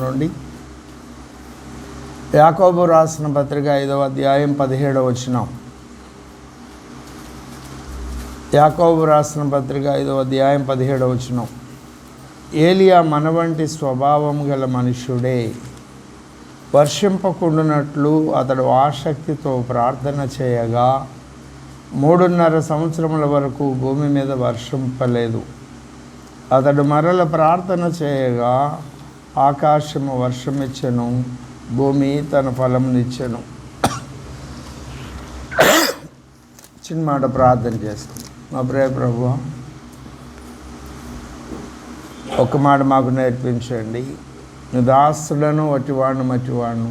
నుండి యాకోబు రాసిన పత్రిక 5వ అధ్యాయం 17వ వచనం. యాకోబు రాసిన పత్రిక 5వ అధ్యాయం 17వ వచనం. ఏలియా మన వంటి స్వభావం గల మనుష్యుడే. వర్షింపకుండునట్లు అతడు ఆసక్తితో ప్రార్థన చేయగా 3.5 సంవత్సరముల వరకు భూమి మీద వర్షింపలేదు. అతడు మరల ప్రార్థన చేయగా ఆకాశము వర్షమిచ్చెను, భూమి తన ఫలమునిచ్చెను. చిన్న మాట ప్రార్థన చేస్తాం. మా ప్రియ ప్రభువా, ఒక మాట మాకు నేర్పించండి. నీ దాసులను మట్టివాణ్ణు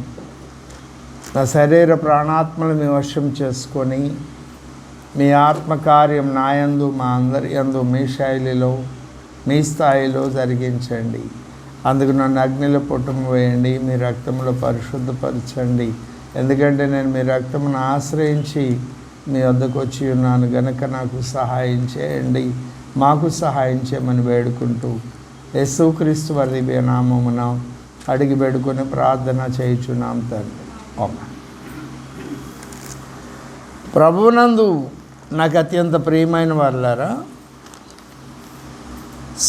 నా శరీర ప్రాణాత్మలు మీ వశం చేసుకొని మీ ఆత్మకార్యం నాయందు మా అందరి యందు మీ శైలిలో మీ స్థాయిలో జరిగించండి. అందుకు నన్ను అగ్నిలో పుట్టము వేయండి, మీ రక్తంలో పరిశుద్ధపరచండి. ఎందుకంటే నేను మీ రక్తమును ఆశ్రయించి మీ వద్దకు వచ్చి ఉన్నాను గనక నాకు సహాయం చేయండి, మాకు సహాయం చేయమని వేడుకుంటూ యేసుక్రీస్తు వారి దివ్య నామమున అడిగి వేడుకొని ప్రార్థన చేయుచున్నాం తండ్రి. ఆమేన్. ప్రభువునందు నాకు అత్యంత ప్రియమైన వారులారా,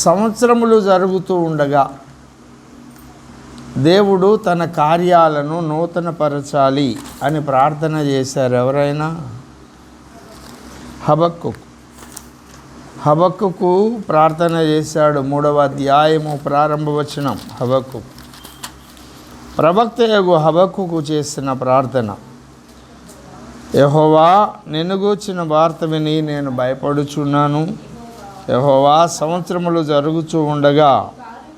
సంవత్సరములు జరుగుతూ ఉండగా దేవుడు తన కార్యాలను నూతనపరచాలి అని ప్రార్థన చేశారు. ఎవరైనా? హబక్కుకు ప్రార్థన చేశాడు. 3వ అధ్యాయము ప్రారంభ వచనం. ప్రవక్త యగు హబక్కుకు చేసిన ప్రార్థన. యెహోవా, నిన్ను గూర్చిన వార్త విని నేను భయపడుచున్నాను. యెహోవా, సంవత్సరములు జరుగుతూ ఉండగా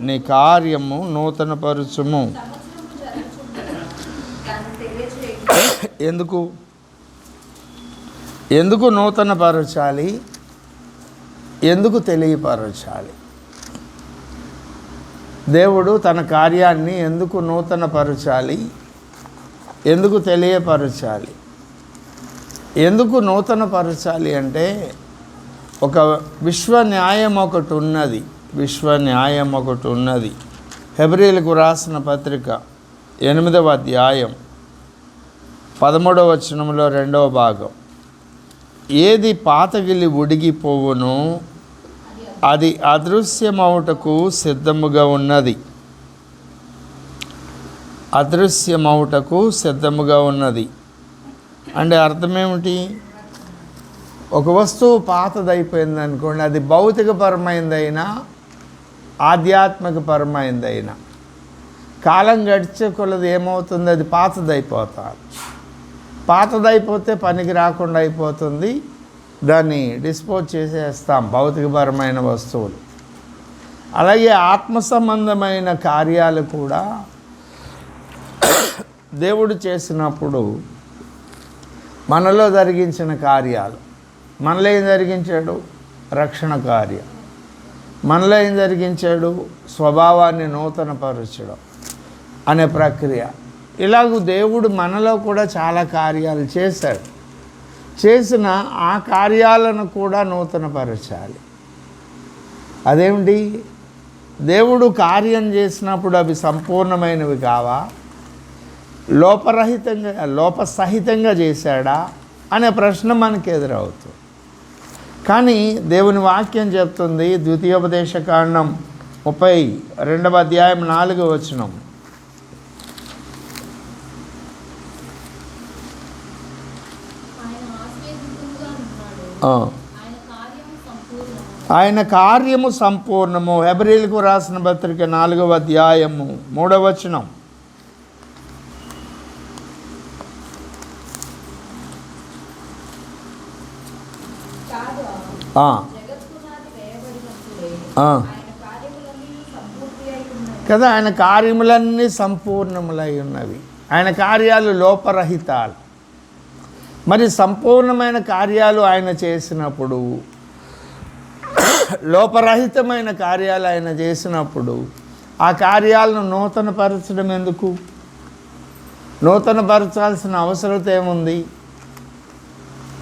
నీ కార్యము నూతనపరచుము. ఎందుకు నూతనపరచాలి? ఎందుకు తెలియపరచాలి? దేవుడు తన కార్యాన్ని ఎందుకు నూతనపరచాలి? ఎందుకు తెలియపరచాలి? ఎందుకు నూతనపరచాలి అంటే ఒక విశ్వ న్యాయం ఒకటి ఉన్నది. హెబ్రీయులకు రాసిన పత్రిక 8వ అధ్యాయం 13వ వచనంలో 2వ భాగం. ఏది పాతగిలి ఉడిగిపోవునో అది అదృశ్యమవుటకు సిద్ధముగా ఉన్నది. అంటే అర్థమేమిటి? ఒక వస్తువు పాతదైపోయింది అనుకోండి, అది భౌతికపరమైందైనా ఆధ్యాత్మికపరమైందైనా కాలం గడిచే కొలది ఏమవుతుంది? అది పాతదైపోతే పనికి రాకుండా అయిపోతుంది, దాన్ని డిస్పోజ్ చేసేస్తాం, భౌతికపరమైన వస్తువులు. అలాగే ఆత్మ సంబంధమైన కార్యాలు కూడా దేవుడు చేసినప్పుడు మనలో జరిగించిన కార్యాలు. మనలో ఏం జరిగించాడు? రక్షణ కార్యం. మనలో ఏం జరిగించాడు? స్వభావాన్ని నూతనపరచడం అనే ప్రక్రియ. ఇలాగూ దేవుడు మనలో కూడా చాలా కార్యాలు చేశాడు. చేసిన ఆ కార్యాలను కూడా నూతనపరచాలి. అదేమిటి? దేవుడు కార్యం చేసినప్పుడు అవి సంపూర్ణమైనవి కావా? లోపసహితంగా చేశాడా అనే ప్రశ్న మనకు ఎదురవుతుంది. కానీ దేవుని వాక్యం చెప్తుంది, ద్వితీయోపదేశకాండం 32వ అధ్యాయం 4వ వచనం. ఆయన కార్యము సంపూర్ణము. హెబ్రీయులకు రాసిన పత్రిక 4వ అధ్యాయము 3వ వచనం. కదా, ఆయన కార్యములన్నీ సంపూర్ణములై ఉన్నవి. ఆయన కార్యాలు లోపరహితాలు. మరి సంపూర్ణమైన కార్యాలు ఆయన చేసినప్పుడు, లోపరహితమైన కార్యాలు ఆయన చేసినప్పుడు ఆ కార్యాలను నూతనపరచడం ఎందుకు? నూతనపరచాల్సిన అవసరత ఏముంది?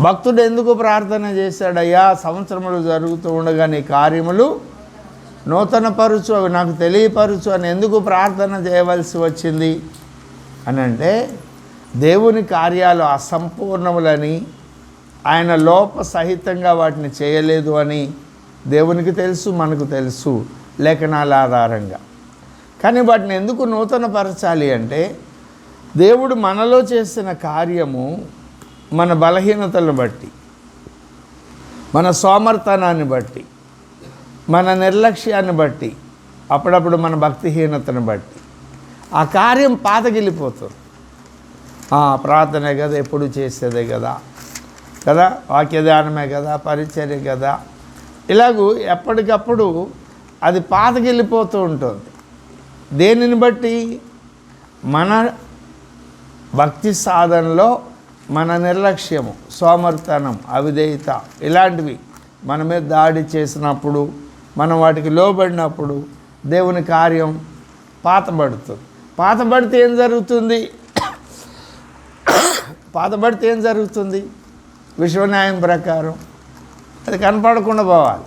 భక్తుడు ఎందుకు ప్రార్థన చేశాడు? అయ్యా, సంవత్సరములు జరుగుతూ ఉండగా నీ కార్యములు నూతనపరుచు, అవి నాకు తెలియపరుచు అని ఎందుకు ప్రార్థన చేయవలసి వచ్చింది అని అంటే, దేవుని కార్యాలు అసంపూర్ణములని, ఆయన లోప సహితంగా వాటిని చేయలేదు అని దేవునికి తెలుసు, మనకు తెలుసు లేఖనాల ఆధారంగా. కానీ వాటిని ఎందుకు నూతనపరచాలి అంటే, దేవుడు మనలో చేసిన కార్యము మన బలహీనతలను బట్టి, మన సోమర్తనాన్ని బట్టి, మన నిర్లక్ష్యాన్ని బట్టి, అప్పుడప్పుడు మన భక్తిహీనతను బట్టి ఆ కార్యం పాతగిలిపోతుంది. ప్రార్థనే కదా, ఎప్పుడు చేసేదే కదా, వాక్యదానమే కదా, పరిచర్య కదా, ఇలాగూ ఎప్పటికప్పుడు అది పాతగిలిపోతూ ఉంటుంది. దేనిని బట్టి? మన భక్తి సాధనలో మన నిర్లక్ష్యము, సోమర్తనం, అవిధేయత ఇలాంటివి మన మీద దాడి చేసినప్పుడు, మనం వాటికి లోబడినప్పుడు దేవుని కార్యం పాతబడుతుంది. పాతబడితే ఏం జరుగుతుంది? విశ్వన్యాయం ప్రకారం అది కనపడకుండా పోవాలి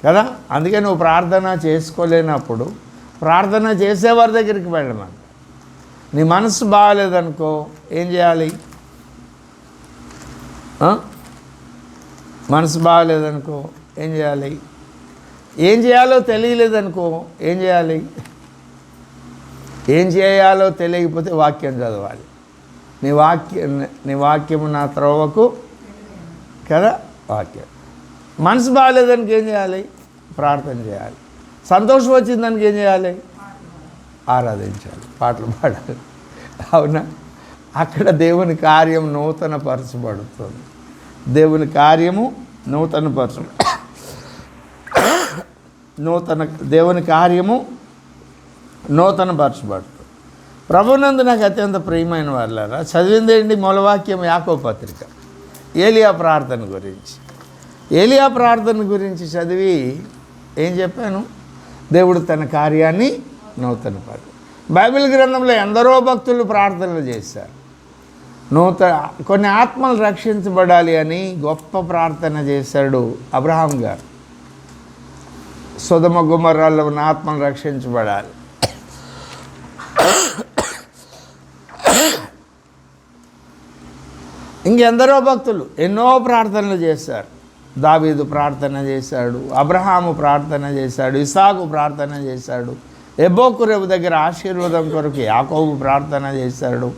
కదా. అందుకే నువ్వు ప్రార్థన చేసుకోలేనప్పుడు ప్రార్థన చేసేవారి దగ్గరికి వెళ్ళమని. నీ మనసు బాగాలేదనుకో ఏం చేయాలి? మనసు బాగాలేదనుకో ఏం చేయాలి? ఏం చేయాలో తెలియలేదనుకో ఏం చేయాలి? ఏం చేయాలో తెలియకపోతే వాక్యం చదవాలి. నీ వాక్యము నా త్రోవకు కదా వాక్యం. మనసు బాగాలేదానికి ఏం చేయాలి? ప్రార్థన చేయాలి. సంతోషం వచ్చిందానికి ఏం చేయాలి? ఆరాధించాలి, పాటలు పాడాలి. అవునా? అక్కడ దేవుని కార్యం నూతనపరచబడుతుంది. దేవుని కార్యము దేవుని కార్యము నూతనపరచబడుతుంది. ప్రభునందు నాకు అత్యంత ప్రియమైన వాళ్ళారా, చదివిందేంటి? మూలవాక్యం యాకోబు పత్రిక, ఏలియా ప్రార్థన గురించి చదివి ఏం చెప్పాను? దేవుడు తన కార్యాన్ని నూతనపరచు. బైబిల్ గ్రంథంలో ఎందరో భక్తులు ప్రార్థనలు చేశారు. కొన్ని ఆత్మలు రక్షించబడాలి అని గొప్ప ప్రార్థన చేశాడు అబ్రహాం గారు. సొదొమ గొమొర్రాలో ఉన్న ఆత్మలు రక్షించబడాలి. ఇంకెందరో భక్తులు ఎన్నో ప్రార్థనలు చేశారు. దావీదు ప్రార్థన చేశాడు, అబ్రహాము ప్రార్థన చేశాడు, ఇసాకు ప్రార్థన చేశాడు, ఎబ్బోకురేవు దగ్గర ఆశీర్వాదం కొరకు యాకోబు ప్రార్థన చేశాడు.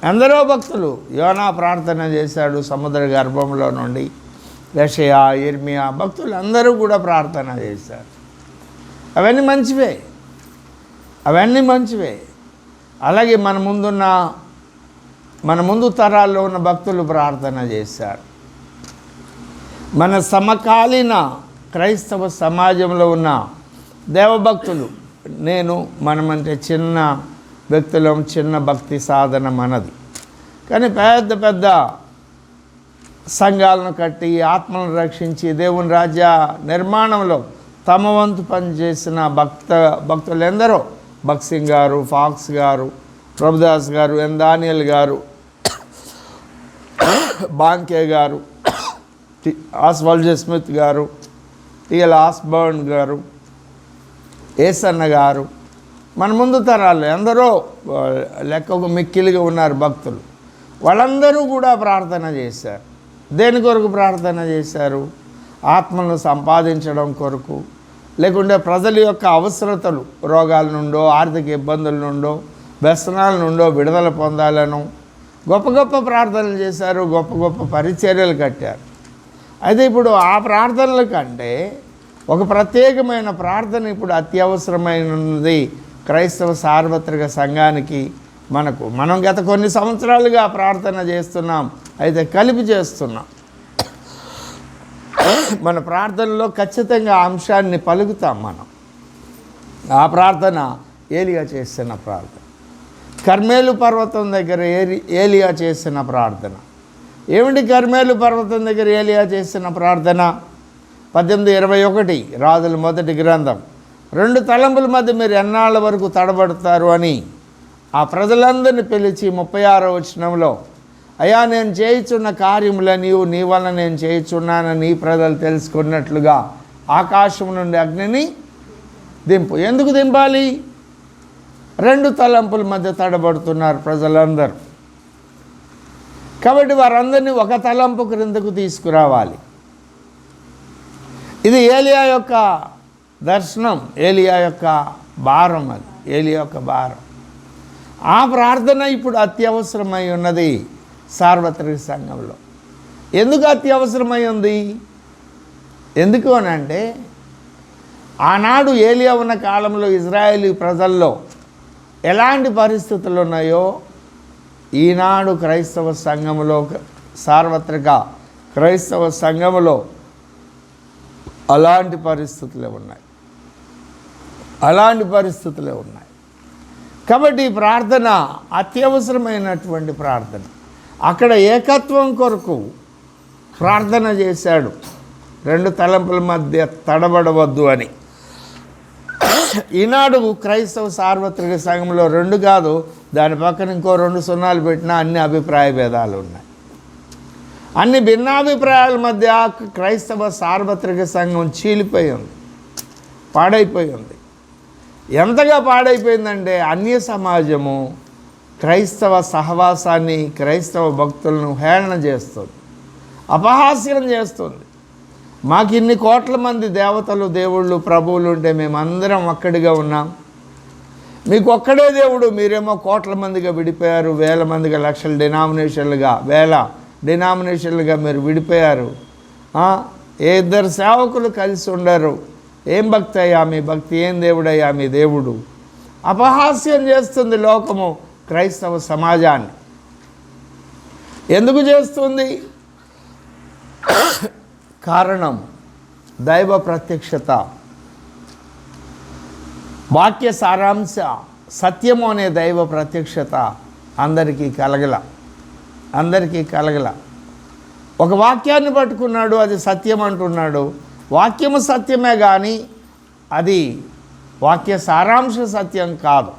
ఎందరో భక్తులు, యోనా ప్రార్థన చేశాడు సముద్ర గర్భంలో నుండి, యెషయా, యిర్మీయా భక్తులు అందరూ కూడా ప్రార్థన చేశారు. అవన్నీ మంచివే. అలాగే మన ముందు తరాల్లో ఉన్న భక్తులు ప్రార్థన చేశారు. మన సమకాలీన క్రైస్తవ సమాజంలో ఉన్న దేవభక్తులు, మనమంటే చిన్న వ్యక్తులం, చిన్న భక్తి సాధన మనది. కానీ పెద్ద పెద్ద సంఘాలను కట్టి ఆత్మలను రక్షించి దేవుని రాజ్య నిర్మాణంలో తమ వంతు పనిచేసిన భక్తులు ఎందరో, భక్సింగ్ గారు, ఫాక్స్ గారు, ప్రభుదాస్ గారు, ఎన్ దానియల్ గారు, బాంకే గారు, ఆస్వాల్డ్ స్మిత్ గారు, టిఎల్ ఆస్బర్న్ గారు, ఏసన్న గారు, మన ముందు తరాలు ఎందరో లెక్కకు మిక్కిలిగా ఉన్నారు భక్తులు. వాళ్ళందరూ కూడా ప్రార్థన చేశారు. దేని కొరకు ప్రార్థన చేశారు? ఆత్మలను సంపాదించడం కొరకు, లేకుంటే ప్రజల యొక్క అవసరతలు, రోగాల నుండో, ఆర్థిక ఇబ్బందుల నుండో, వ్యసనాల నుండో విడుదల పొందాలను గొప్ప గొప్ప ప్రార్థనలు చేశారు, గొప్ప గొప్ప పరిచర్యలు కట్టారు. అయితే ఇప్పుడు ఆ ప్రార్థనల కంటే ఒక ప్రత్యేకమైన ప్రార్థన ఇప్పుడు అత్యవసరమైనది క్రైస్తవ సార్వత్రిక సంఘానికి. మనం గత కొన్ని సంవత్సరాలుగా ప్రార్థన చేస్తున్నాం, అయితే కలిపి చేస్తున్నాం. మన ప్రార్థనలో ఖచ్చితంగా ఆ అంశాన్ని పలుకుతాం మనం. ఆ ప్రార్థన ఏలియా చేసిన ప్రార్థన, కర్మేలు పర్వతం దగ్గర ఏలియా చేసిన ప్రార్థన. ఏమిటి కర్మేలు పర్వతం దగ్గర ఏలియా చేసిన ప్రార్థన? 18:21 రాజుల మొదటి గ్రంథం. 2 తలంపుల మధ్య మీరు ఎన్నాళ్ళ వరకు తడబడతారు అని ఆ ప్రజలందరినీ పిలిచి 36వ వచనంలో, అయ్యా నేను చేయుచున్న కార్యములని నీ వలన నేను చేయుచున్నానని నీ ప్రజలు తెలుసుకున్నట్లుగా ఆకాశం నుండి అగ్నిని దింపు. ఎందుకు దింపాలి? 2 తలంపుల మధ్య తడబడుతున్నారు ప్రజలందరూ. కాబట్టి వారందరినీ ఒక తలంపు క్రిందకు తీసుకురావాలి. ఇది ఏలియా యొక్క దర్శనం, ఏలియా యొక్క భారం. అది ఏలియా యొక్క భారం. ఆ ప్రార్థన ఇప్పుడు అత్యవసరమై ఉన్నది సార్వత్రిక సంఘంలో. ఎందుకు అత్యవసరమై ఉంది? ఎందుకు అని అంటే, ఆనాడు ఏలియా ఉన్న కాలంలో ఇజ్రాయేలీ ప్రజల్లో ఎలాంటి పరిస్థితులు ఉన్నాయో ఈనాడు క్రైస్తవ సంఘములో, సార్వత్రిక క్రైస్తవ సంఘములో అలాంటి పరిస్థితులే ఉన్నాయి. కాబట్టి ఈ ప్రార్థన అత్యవసరమైనటువంటి ప్రార్థన. అక్కడ ఏకత్వం కొరకు ప్రార్థన చేశాడు, 2 తలంపుల మధ్య తడబడవద్దు అని. ఈనాడు క్రైస్తవ సార్వత్రిక సంఘంలో 2 కాదు, దాని పక్కన ఇంకో 2 సున్నాలు పెట్టినా అన్ని అభిప్రాయ భేదాలు ఉన్నాయి. అన్ని భిన్నాభిప్రాయాల మధ్య క్రైస్తవ సార్వత్రిక సంఘం చీలిపోయి ఉంది, పాడైపోయి ఉంది. ఎంతగా పాడైపోయిందంటే అన్య సమాజము క్రైస్తవ సహవాసాన్ని, క్రైస్తవ భక్తులను హేళన చేస్తుంది, అపహాస్యం చేస్తుంది. మాకు ఇన్ని కోట్ల మంది దేవతలు, దేవుళ్ళు, ప్రభువులు ఉంటే మేమందరం ఒక్కడిగా ఉన్నాం, మీకు ఒక్కడే దేవుడు, మీరేమో కోట్ల మందిగా విడిపోయారు, వేల మందిగా, లక్షల డినామినేషన్లుగా, వేల డినామినేషన్లుగా మీరు విడిపోయారు. ఏ 2 సేవకులు కలిసి ఉండరు. ఏం భక్తి అయ్యా మీ భక్తి, ఏం దేవుడయ్యా మీ దేవుడు? అపహాస్యం చేస్తుంది లోకము క్రైస్తవ సమాజాన్ని. ఎందుకు చేస్తుంది? కారణం దైవ ప్రత్యక్షత, వాక్య సారాంశ సత్యము అనే దైవ ప్రత్యక్షత అందరికీ కలగల. ఒక వాక్యాన్ని పట్టుకున్నాడు, అది సత్యం అంటున్నాడు. వాక్యము సత్యమే కానీ అది వాక్య సారాంశ సత్యం కాదు.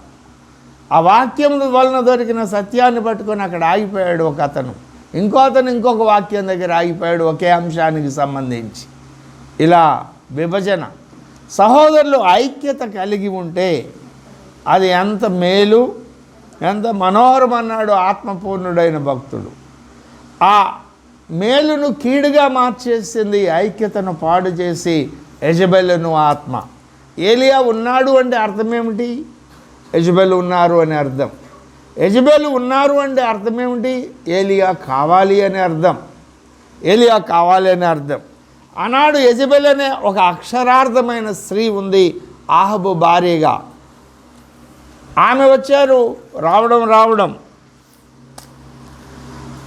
ఆ వాక్యం వలన దొరికిన సత్యాన్ని పట్టుకొని అక్కడ ఆగిపోయాడు ఒక అతను. ఇంకో అతను ఇంకొక వాక్యం దగ్గర ఆగిపోయాడు, ఒకే అంశానికి సంబంధించి. ఇలా విభజన. సహోదరులు ఐక్యత కలిగి ఉంటే అది ఎంత మేలు, ఎంత మనోహరం అన్నాడు ఆత్మపూర్ణుడైన భక్తుడు. ఆ మేలును కీడుగా మార్చేసింది, ఐక్యతను పాడు చేసి యెజబెలును ఆత్మ. ఏలియా ఉన్నాడు అంటే అర్థం ఏమిటి? యెజబెలు ఉన్నారు అని అర్థం. యెజబెలు ఉన్నారు అంటే అర్థం ఏమిటి? ఏలియా కావాలి అని అర్థం. ఆనాడు యెజబెల్ అనే ఒక అక్షరార్థమైన స్త్రీ ఉంది ఆహబు భార్యగా. ఆమె వచ్చారు, రావడం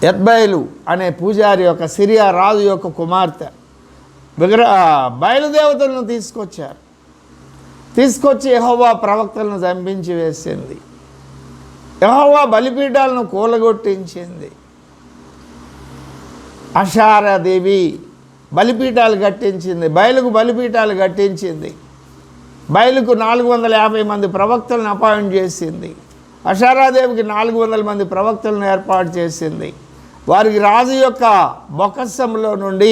ఎత్బయలు అనే పూజారి యొక్క, సిరియా రాజు యొక్క కుమార్తె బయలుదేవతలను తీసుకొచ్చి యెహోవా ప్రవక్తలను చంపించి వేసింది. యెహోవా బలిపీఠాలను కూలగొట్టించింది. అషారాదేవి బలిపీఠాలు కట్టించింది, బయలుకు బలిపీఠాలు కట్టించింది. బయలుకు 450 మంది ప్రవక్తలను అపాయింట్ చేసింది. అషారాదేవికి 400 మంది ప్రవక్తలను ఏర్పాటు చేసింది. వారికి రాజు యొక్క బొక్కసంలో నుండి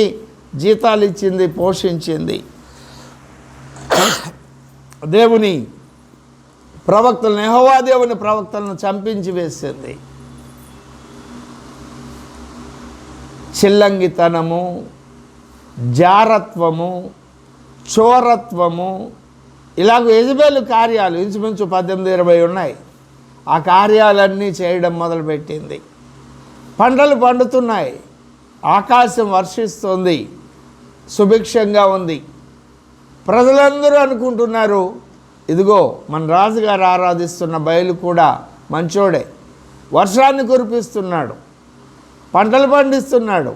జీతాలు ఇచ్చింది, పోషించింది. దేవుని ప్రవక్తలను, యెహోవా దేవుని ప్రవక్తలను చంపించి వేసింది. చిల్లంగితనము, జారత్వము, చోరత్వము, ఇలాగ యెజబెలు కార్యాలు ఇంచుమించు 18-20 ఉన్నాయి. ఆ కార్యాలన్నీ చేయడం మొదలుపెట్టింది. పంటలు పండుతున్నాయి, ఆకాశం వర్షిస్తుంది, సుభిక్షంగా ఉంది. ప్రజలందరూ అనుకుంటున్నారు, ఇదిగో మన రాజుగారు ఆరాధిస్తున్న బయలు కూడా మంచోడే, వర్షాన్ని కురిపిస్తున్నాడు, పంటలు పండిస్తున్నాడు,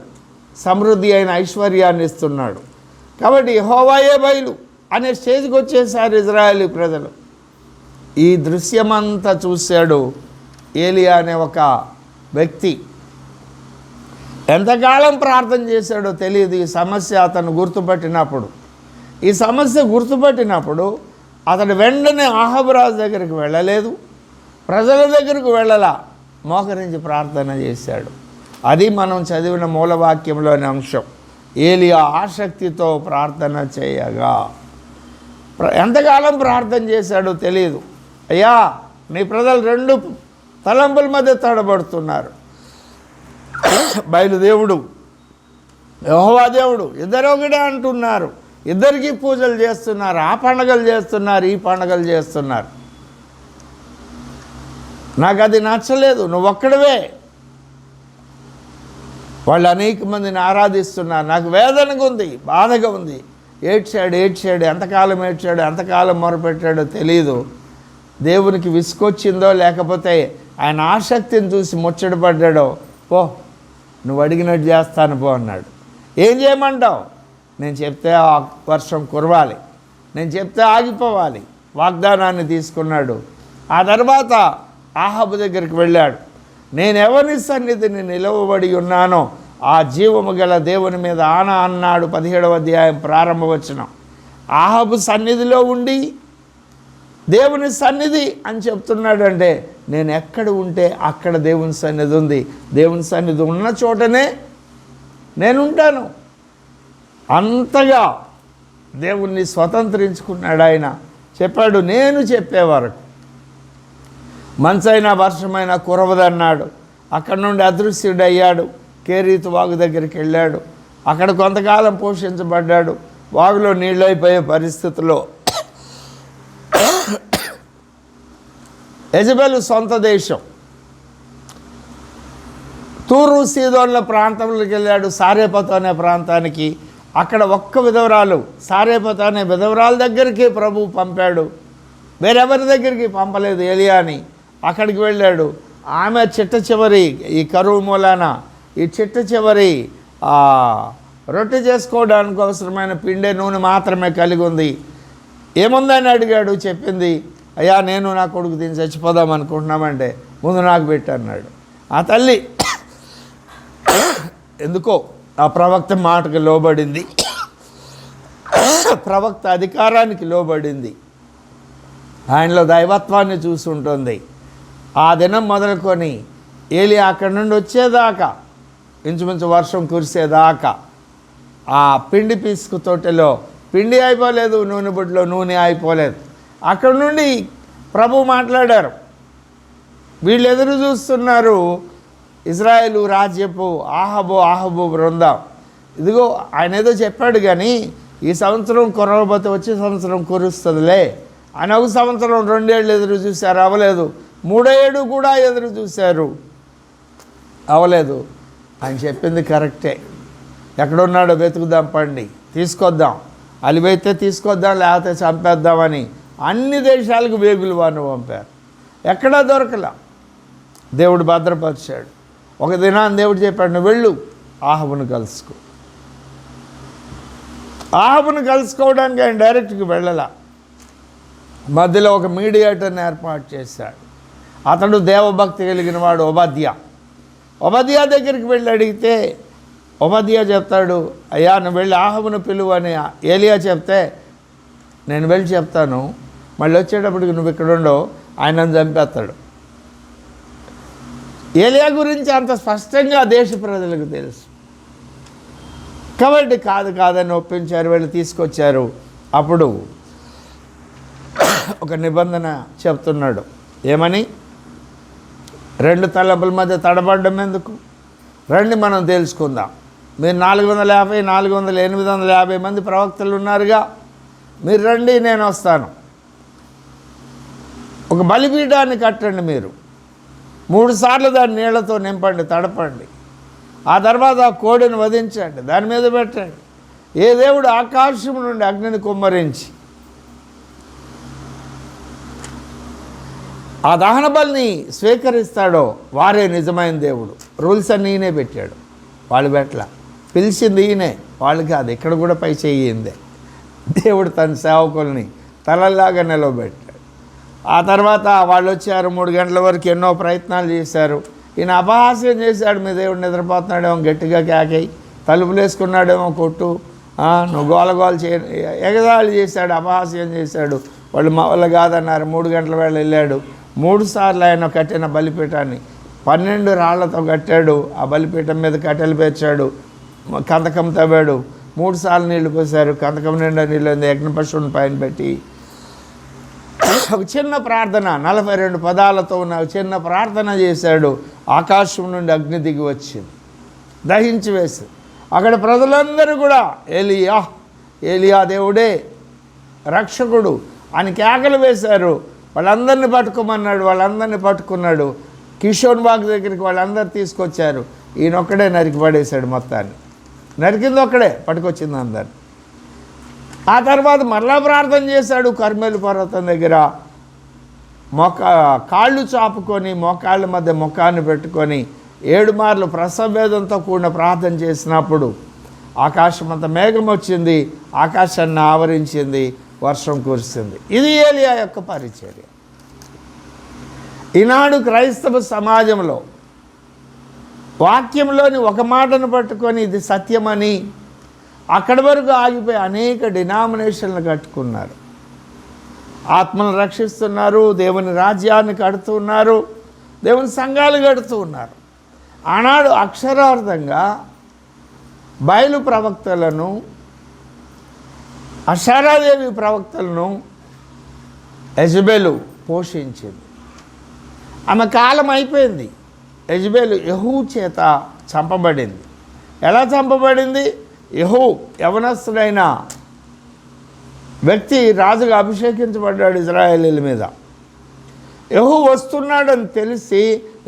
సమృద్ధి అయిన ఐశ్వర్యాన్ని ఇస్తున్నాడు. కాబట్టి యెహోవాయే బయలు అనే స్టేజ్కి వచ్చేసారు ఇజ్రాయేలీ ప్రజలు. ఈ దృశ్యమంతా చూశాడు ఏలియా అనే ఒక వ్యక్తి. ఎంతకాలం ప్రార్థన చేశాడో తెలియదు. ఈ సమస్య అతను గుర్తుపట్టినప్పుడు అతడు వెంటనే ఆహాబురాజు దగ్గరికి వెళ్ళలేదు, ప్రజల దగ్గరకు వెళ్ళలా, మోకరించి ప్రార్థన చేశాడు. అది మనం చదివిన మూలవాక్యంలోని అంశం. ఏలియా ఆసక్తితో ప్రార్థన చేయగా ఎంతకాలం ప్రార్థన చేశాడో తెలియదు. అయ్యా, నీ ప్రజలు 2 తలంపుల మధ్య తడబడుతున్నారు. బయలుదేవుడు, యెహోవా దేవుడు ఇద్దరు ఒకటే అంటున్నారు. ఇద్దరికీ పూజలు చేస్తున్నారు, ఆ పండగలు చేస్తున్నారు, ఈ పండగలు చేస్తున్నారు. నాకు అది నచ్చలేదు. నువ్వు ఒక్కడవే. వాళ్ళు అనేక మందిని ఆరాధిస్తున్నారు. నాకు వేదనగా ఉంది, బాధగా ఉంది. ఏడ్చాడు. ఎంతకాలం ఏడ్చాడు, ఎంతకాలం మొరపెట్టాడో తెలియదు. దేవునికి విసుకొచ్చిందో లేకపోతే ఆయన ఆసక్తిని చూసి ముచ్చటపడ్డాడో, పో నువ్వు అడిగినట్టు చేస్తాను పో అన్నాడు. ఏం చేయమంటావు? నేను చెప్తే వర్షం కురవాలి, నేను చెప్తే ఆగిపోవాలి. వాగ్దానాన్ని తీసుకున్నాడు. ఆ తర్వాత ఆహాబు దగ్గరికి వెళ్ళాడు. నేను ఎవరి సన్నిధిని నిలవబడి ఉన్నానో ఆ జీవము గల దేవుని మీద ఆనా అన్నాడు. 17వ అధ్యాయం ప్రారంభ వచనం. ఆహాబు సన్నిధిలో ఉండి దేవుని సన్నిధి అని చెప్తున్నాడంటే నేను ఎక్కడ ఉంటే అక్కడ దేవుని సన్నిధి ఉంది. దేవుని సన్నిధి ఉన్న చోటనే నేనుంటాను. అంతగా దేవుణ్ణి స్వతంత్రించుకున్నాడు ఆయన. చెప్పాడు, నేను చెప్పే వరకు మంచైనా వర్షమైనా కురవదన్నాడు. అక్కడ నుండి అదృశ్యుడయ్యాడు. కేరీతు వాగు దగ్గరికి వెళ్ళాడు. అక్కడ కొంతకాలం పోషించబడ్డాడు. వాగులో నీళ్ళు అయిపోయే పరిస్థితిలో యెజెబెలు సొంత దేశం తూరు సీదోన్ల ప్రాంతంలోకి వెళ్ళాడు. సారేపతు అనే ప్రాంతానికి. అక్కడ ఒక్క విధవరాలు, సారేపతు అనే విధవరాల దగ్గరికి ప్రభువు పంపాడు. వేరెవరి దగ్గరికి పంపలేదు ఏలియాని. అక్కడికి వెళ్ళాడు. ఆమె చిట్ట చివరి ఈ కరువు మూలాన ఈ చిట్ట చివరి రొట్టె చేసుకోవడానికి అవసరమైన పిండే నూనె మాత్రమే కలిగి ఉంది. ఏముందని అడిగాడు. చెప్పింది, అయ్యా నేను నా కొడుకు దీన్ని చచ్చిపోదాం అనుకుంటున్నామంటే ముందు నాకు పెట్టు అన్నాడు. ఆ తల్లి ఎందుకో ఆ ప్రవక్త మాటకు లోబడింది, ప్రవక్త అధికారానికి లోబడింది, ఆయనలో దైవత్వాన్ని చూసుంటుంది. ఆ దినం మొదలుకొని ఏలియా అక్కడి నుండి వచ్చేదాకా, ఇంచుమించు వర్షం కురిసేదాకా ఆ పిండి పిసుకు తొట్టెలో పిండి అయిపోలేదు, నూనె బుడ్లో నూనె అయిపోలేదు. అక్కడి నుండి ప్రభు మాట్లాడారు. వీళ్ళు ఎదురు చూస్తున్నారు. ఇజ్రాయేలు రాజ్యపు ఆహాబు బృందం. ఇదిగో ఆయన ఏదో చెప్పాడు కానీ ఈ సంవత్సరం కురవబోతే వచ్చే సంవత్సరం కురుస్తుందిలే అని ఒక సంవత్సరం 2 ఏళ్ళు ఎదురు చూశారు, అవ్వలేదు. 3వ ఏడు కూడా ఎదురు చూశారు, అవ్వలేదు. ఆయన చెప్పింది కరెక్టే. ఎక్కడున్నాడో వెతుకుదాం, పండి తీసుకొద్దాం, అలివైతే తీసుకొద్దాం, లేకపోతే చంపేద్దామని అన్ని దేశాలకు వేగులు వారిని పంపారు. ఎక్కడా దొరకలా. దేవుడు భద్రపరిచాడు. ఒక దినాన్ని దేవుడు చెప్పాడు, నువ్వు వెళ్ళు ఆహాబును కలుసుకో. ఆహాబును కలుసుకోవడానికి ఆయన డైరెక్ట్గా వెళ్ళలా. మధ్యలో ఒక మీడియేటర్ని ఏర్పాటు చేశాడు. అతడు దేవభక్తి కలిగిన వాడు ఒబద్యా దగ్గరికి వెళ్ళి అడిగితే ఒబద్యా చెప్తాడు, అయ్యా నువ్వు వెళ్ళి ఆహాబును పిలువు అని ఏలియా చెప్తే, నేను వెళ్ళి చెప్తాను, మళ్ళీ వచ్చేటప్పటికి నువ్వు ఇక్కడ ఉండవు, ఆయనను చంపేస్తాడు. ఏలియా గురించి అంత స్పష్టంగా దేశ ప్రజలకు తెలుసు కాబట్టి కాదని ఒప్పించారు, వెళ్ళి తీసుకొచ్చారు. అప్పుడు ఒక నిబంధన చెప్తున్నాడు. ఏమని? 2 తలంపుల మధ్య తడబడ్డం ఎందుకు? రండి మనం తెలుసుకుందాం. మీరు 450, 400, 850 మంది ప్రవక్తలు ఉన్నారుగా, మీరు రండి, నేను వస్తాను. ఒక బలిపీఠాన్ని కట్టండి, మీరు 3 సార్లు దాన్ని నీళ్లతో నింపండి, తడపండి. ఆ తర్వాత ఆ కోడిని వధించండి, దాని మీద పెట్టండి. ఏ దేవుడు ఆకాశం నుండి అగ్నిని కుమ్మరించి ఆ దహన బలిని స్వీకరిస్తాడో వారే నిజమైన దేవుడు. రూల్స్ అన్నీ ఈయనే పెట్టాడు, వాళ్ళు పెట్టలా. పిలిచింది ఈయనే, వాళ్ళు కాదు. ఇక్కడ కూడా పై చెయ్యిందే. దేవుడు తన సేవకుల్ని తలలాగా నిలవబెట్టాడు. ఆ తర్వాత వాళ్ళు వచ్చారు. 3 గంటల వరకు ఎన్నో ప్రయత్నాలు చేశారు. ఈయన అపహాస్యం చేశాడు. మీ దేవుడు నిద్రపోతున్నాడేమో, గట్టిగా కేకై, తలుపులు వేసుకున్నాడేమో, కొట్టు, నువ్వు గోలగోలు ఎగదాళి చేశాడు, అపహాస్యం చేశాడు. వాళ్ళు మా వల్ల కాదన్నారు. 3 గంటల వేళ వెళ్ళాడు. 3 సార్లు ఆయన కట్టిన బలిపీఠాన్ని 12 రాళ్లతో కట్టాడు. ఆ బలిపీఠం మీద కట్టెలు పేర్చాడు. కందకం తవ్వాడు, 3 సార్లు నీళ్లు పోశారు, కందకం నిండా నీళ్ళు యజ్ఞపశువుని పైన పెట్టి ఒక చిన్న ప్రార్థన 42 పదాలతో ఉన్న చిన్న ప్రార్థన చేశాడు. ఆకాశం నుండి అగ్ని దిగి వచ్చింది, దహించి వేసి అక్కడ ప్రజలందరూ కూడా ఏలియా ఏలియా దేవుడే రక్షకుడు అని కేకలు వేశారు. వాళ్ళందరినీ పట్టుకోమన్నాడు, వాళ్ళందరినీ పట్టుకున్నాడు. కిషోర్ బాగ్ దగ్గరికి వాళ్ళందరూ తీసుకొచ్చారు. ఈయనొక్కడే నరికి పడేశాడు మొత్తాన్ని. నరికింది ఒక్కడే, పట్టుకొచ్చింది అందరు. ఆ తర్వాత మరలా ప్రార్థన చేశాడు. కర్మేలు పర్వతం దగ్గర కాళ్ళు చాపుకొని మోకాళ్ళ మధ్య ముఖాన్ని పెట్టుకొని 7 మార్లు ప్రసవేదంతో కూడిన ప్రార్థన చేసినప్పుడు ఆకాశం అంత మేఘం వచ్చింది, ఆకాశాన్ని ఆవరించింది, వర్షం కురిసింది. ఇది ఏలియా యొక్క పరిచర్య. ఈనాడు క్రైస్తవ సమాజంలో వాక్యంలోని ఒక మాటను పట్టుకొని ఇది సత్యమని అక్కడి వరకు ఆగిపోయి అనేక డినామినేషన్లు కట్టుకున్నారు. ఆత్మను రక్షిస్తున్నారు, దేవుని రాజ్యాన్ని కడుతున్నారు, దేవుని సంఘాలు కడుతూ ఉన్నారు. ఆనాడు అక్షరార్థంగా బయలు ప్రవక్తలను, అషారాదేవి ప్రవక్తలను యెజబెలు పోషించింది. ఆమె కాలం అయిపోయింది. యెజబెలు యెహూ చేత చంపబడింది. ఎలా చంపబడింది? యెహూ యవనస్తుడైన వ్యక్తి రాజుగా అభిషేకించబడ్డాడు ఇజ్రాయేలీల మీద. యెహూ వస్తున్నాడని తెలిసి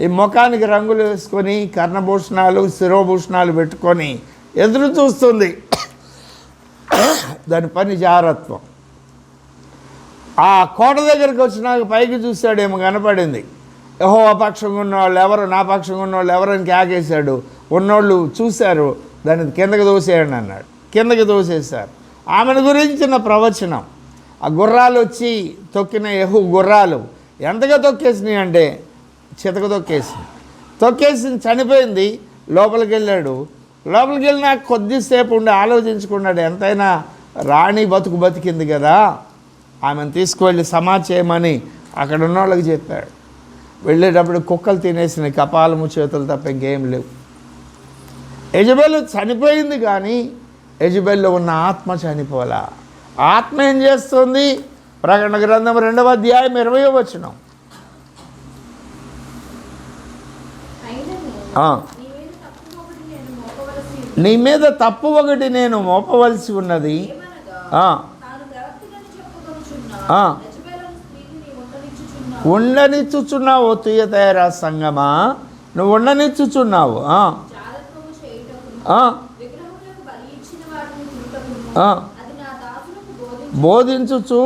ఈ ముఖానికి రంగులు వేసుకొని కర్ణభూషణాలు శిరోభూషణాలు పెట్టుకొని ఎదురు చూస్తుంది. దాని పని జారత్వం. ఆ కోట దగ్గరికి వచ్చినాక పైకి చూశాడేమో, కనపడింది. యెహోవా పక్షంగా ఉన్నవాళ్ళు ఎవరు, నా పక్షంగా ఉన్నవాళ్ళు ఎవరని కేకేశాడు. ఉన్నోళ్ళు చూశారు, దాన్ని కిందకి దోసేయండి అన్నాడు. కిందకి దోసేశారు. ఆమెను గురించిన ప్రవచనం, ఆ గుర్రాలు వచ్చి తొక్కిన యెహూ గుర్రాలు ఎంతగా తొక్కేసినాయి అంటే చితక తొక్కేసి చనిపోయింది. లోపలికి వెళ్ళాడు. లోపలికి వెళ్ళినా కొద్దిసేపు ఉండి ఆలోచించుకున్నాడు, ఎంతైనా రాణి బతికింది కదా, ఆమెను తీసుకువెళ్ళి సమాచేయమని అక్కడ ఉన్న వాళ్ళకి చెప్పాడు. వెళ్ళేటప్పుడు కుక్కలు తినేసిన కపాలము చేతులు తప్ప ఇంకేం లేవు. యెజబెలు చనిపోయింది, కానీ యెజబెల్లో ఉన్న ఆత్మ చనిపోలా. ఆత్మ ఏం చేస్తుంది? ప్రకటన గ్రంథం 2వ అధ్యాయం 20వ వచనం. నీ మీద తప్పు ఒకటి నేను మోపవలసి ఉన్నది. ఉండనిచ్చుచున్నావు తుయతైరా సంగమా, నువ్వు ఉండనిచ్చుచున్నావు. బోధించుచు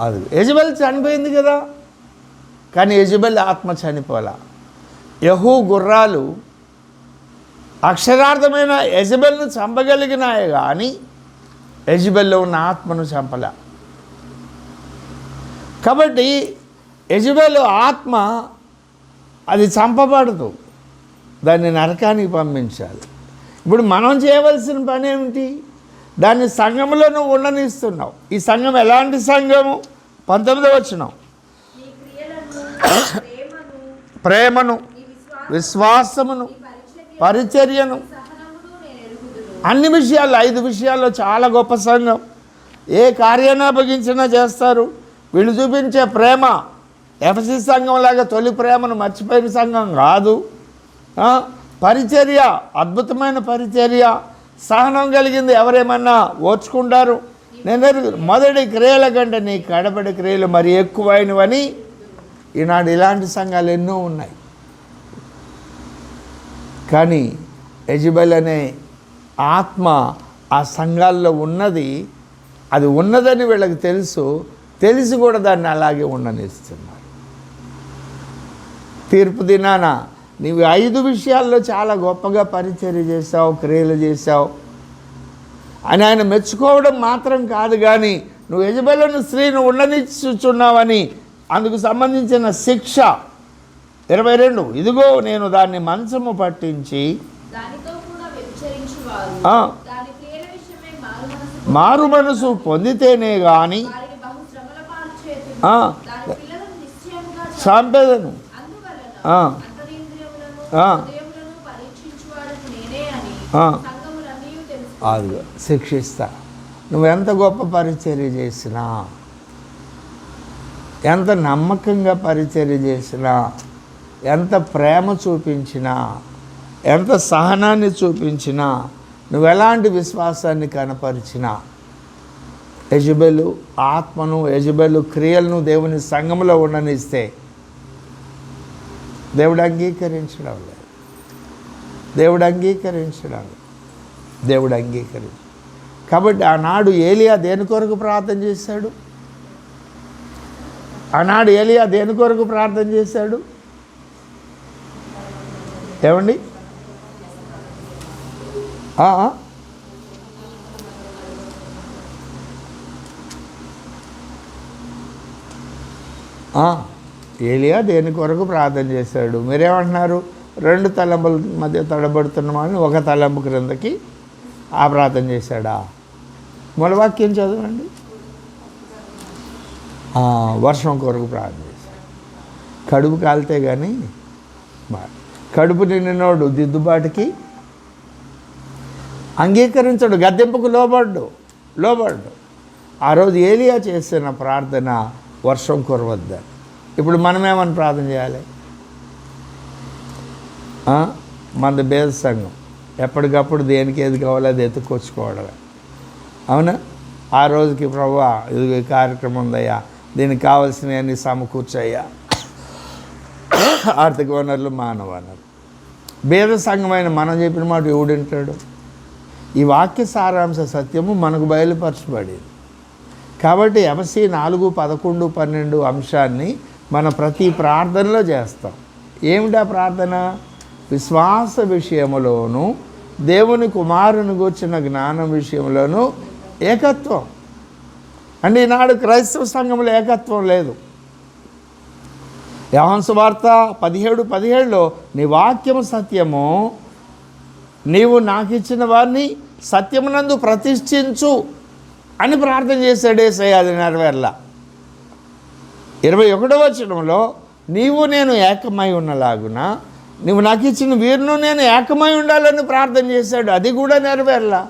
అది యెజబెల్ చనిపోయింది కదా, కానీ యెజబెల్ ఆత్మ చనిపోలా. యెహూ గుర్రాలు అక్షరార్థమైన యెజబెల్ను చంపగలిగినాయి, కానీ యెజబెల్లో ఉన్న ఆత్మను చంపలే. కాబట్టి యెజబెల్ ఆత్మ అది చంపబడదు, దాన్ని నరకానికి పంపించాలి. ఇప్పుడు మనం చేయవలసిన పని ఏమిటి? దాన్ని సంఘంలో నువ్వు ఉండనిస్తున్నావు. ఈ సంఘం ఎలాంటి సంఘము? 19వ వచనం. ప్రేమను, విశ్వాసమును, పరిచర్యను, అన్ని విషయాల్లో 5 విషయాల్లో చాలా గొప్ప సంఘం. ఏ కార్యాన్ని అప్పగించినా చేస్తారు. వీళ్ళు చూపించే ప్రేమ ఎఫెసీ సంఘంలాగా తొలి ప్రేమను మర్చిపోయిన సంఘం కాదు. పరిచర్య, అద్భుతమైన పరిచర్య, సహనం కలిగింది. ఎవరేమన్నా ఓర్చుకుంటారు. నేను మొదటి క్రియల కంటే నీ కడపడి క్రియలు మరి ఎక్కువైనవని. ఈనాడు ఇలాంటి సంఘాలు ఎన్నో ఉన్నాయి. కానీ యెజబెల్ అనే ఆత్మ ఆ సంఘాల్లో ఉన్నది. అది ఉన్నదని వీళ్ళకి తెలిసి కూడా దాన్ని అలాగే ఉండనిస్తున్నారు. తీర్పు దినాన నీవు 5 విషయాల్లో చాలా గొప్పగా పరిచర్య చేశావు, క్రియలు చేశావు అని ఆయన మెచ్చుకోవడం మాత్రం కాదు, కానీ నువ్వు యెజబెలును స్త్రీని ఉండనిచ్చుచున్నావని అందుకు సంబంధించిన శిక్ష 22. ఇదిగో నేను దాన్ని మంచము పట్టించి మారు మనసు పొందితేనే కానీ చంపేదను. అది శిక్షిస్తా. నువ్వు ఎంత గొప్ప పరిచర్య చేసినా, ఎంత నమ్మకంగా పరిచర్య చేసినా, ఎంత ప్రేమ చూపించినా, ఎంత సహనాన్ని చూపించినా, నువ్వు ఎలాంటి విశ్వాసాన్ని కనపరిచినా, యెజబెలు ఆత్మను, యెజబెలు క్రియలను దేవుని సంఘంలో ఉండనిస్తే దేవుడు అంగీకరించడం లేదు. దేవుడు అంగీకరించు. కాబట్టి ఆనాడు ఏలియా దేని కొరకు ప్రార్థన చేశాడు? ఏమండి? ఏలియా దేని కొరకు ప్రార్థన చేశాడు? మీరేమంటున్నారు? 2 తలంపుల మధ్య తడబడుతున్న వాళ్ళని ఒక తలంపు క్రిందకి ఆ ప్రార్థన చేశాడా? మూలవాక్యం చదవండి. వర్షం కొరకు ప్రార్థన చేశాడు. కడుపు కాలితే కానీ కడుపు నిండినోడు దిద్దుబాటుకి అంగీకరించడు, గద్దెంపుకు లోబడ్డు. ఆ రోజు ఏలియా చేసిన ప్రార్థన వర్షం కురవద్దని. ఇప్పుడు మనమేమని ప్రార్థన చేయాలి? మనది భేద సంఘం, ఎప్పటికప్పుడు దేనికి ఏది కావాలో అది ఎత్తుకొచ్చుకోవడమే. అవునా? ఆ రోజుకి ప్రభువా ఇది కార్యక్రమం ఉందయ్యా, దీనికి కావాల్సినవన్నీ సమకూర్చయ్యా. ఆర్థిక వనరులు, మానవ వనరులు. భేద సంఘమైన మనం చెప్పిన మాట ఎవడింటాడు? ఈ వాక్య సారాంశ సత్యము మనకు బయలుపరచబడింది. కాబట్టి ఎఫెసీ 4, 11, 12 అంశాన్ని మన ప్రతి ప్రార్థనలో చేస్తాం. ఏమిటా ప్రార్థన? విశ్వాస విషయములోను, దేవుని కుమారుని గూర్చిన జ్ఞానం విషయంలోనూ ఏకత్వం. అంటే ఈనాడు క్రైస్తవ సంఘంలో ఏకత్వం లేదు. యోహాను సువార్త 17:17 నీ వాక్యము సత్యము, నీవు నాకు ఇచ్చిన వారిని సత్యమునందు ప్రతిష్ఠించు అని ప్రార్థన చేశాడు యేసయ్య. అది నెరవేర్లా. 21వ వచనంలో నీవు నేను ఏకమై ఉన్నలాగున నువ్వు నాకు ఇచ్చిన వీరును నేను ఏకమై ఉండాలని ప్రార్థన చేశాడు. అది కూడా నెరవేర్లా.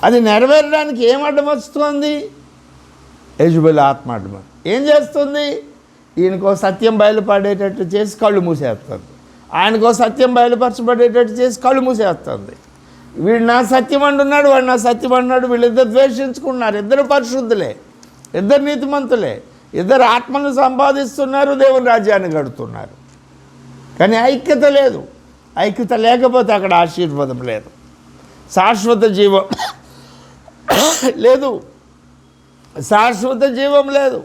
అది నెరవేరడానికి ఏం అడ్డం వస్తుంది? యెజబెలు ఆత్మ అడ్డం. ఏం చేస్తుంది? ఈయనకో సత్యం బయలుపడేటట్టు చేసి కళ్ళు మూసేస్తుంది, ఆయనకో సత్యం బయలుపరచబడేటట్టు చేసి కళ్ళు మూసేస్తుంది. వీడు నా సత్యం అంటున్నాడు, వాడు నా సత్యం అంటున్నాడు. వీళ్ళిద్దరు ద్వేషించుకున్నారు. ఇద్దరు పరిశుద్ధులే, ఇద్దరు నీతిమంతులే, ఇద్దరు ఆత్మను సంపాదిస్తున్నారు, దేవుని రాజ్యాన్ని కడుతున్నారు. కానీ ఐక్యత లేదు. ఐక్యత లేకపోతే అక్కడ ఆశీర్వాదం లేదు, శాశ్వత జీవం లేదు, శాశ్వత జీవం లేదు.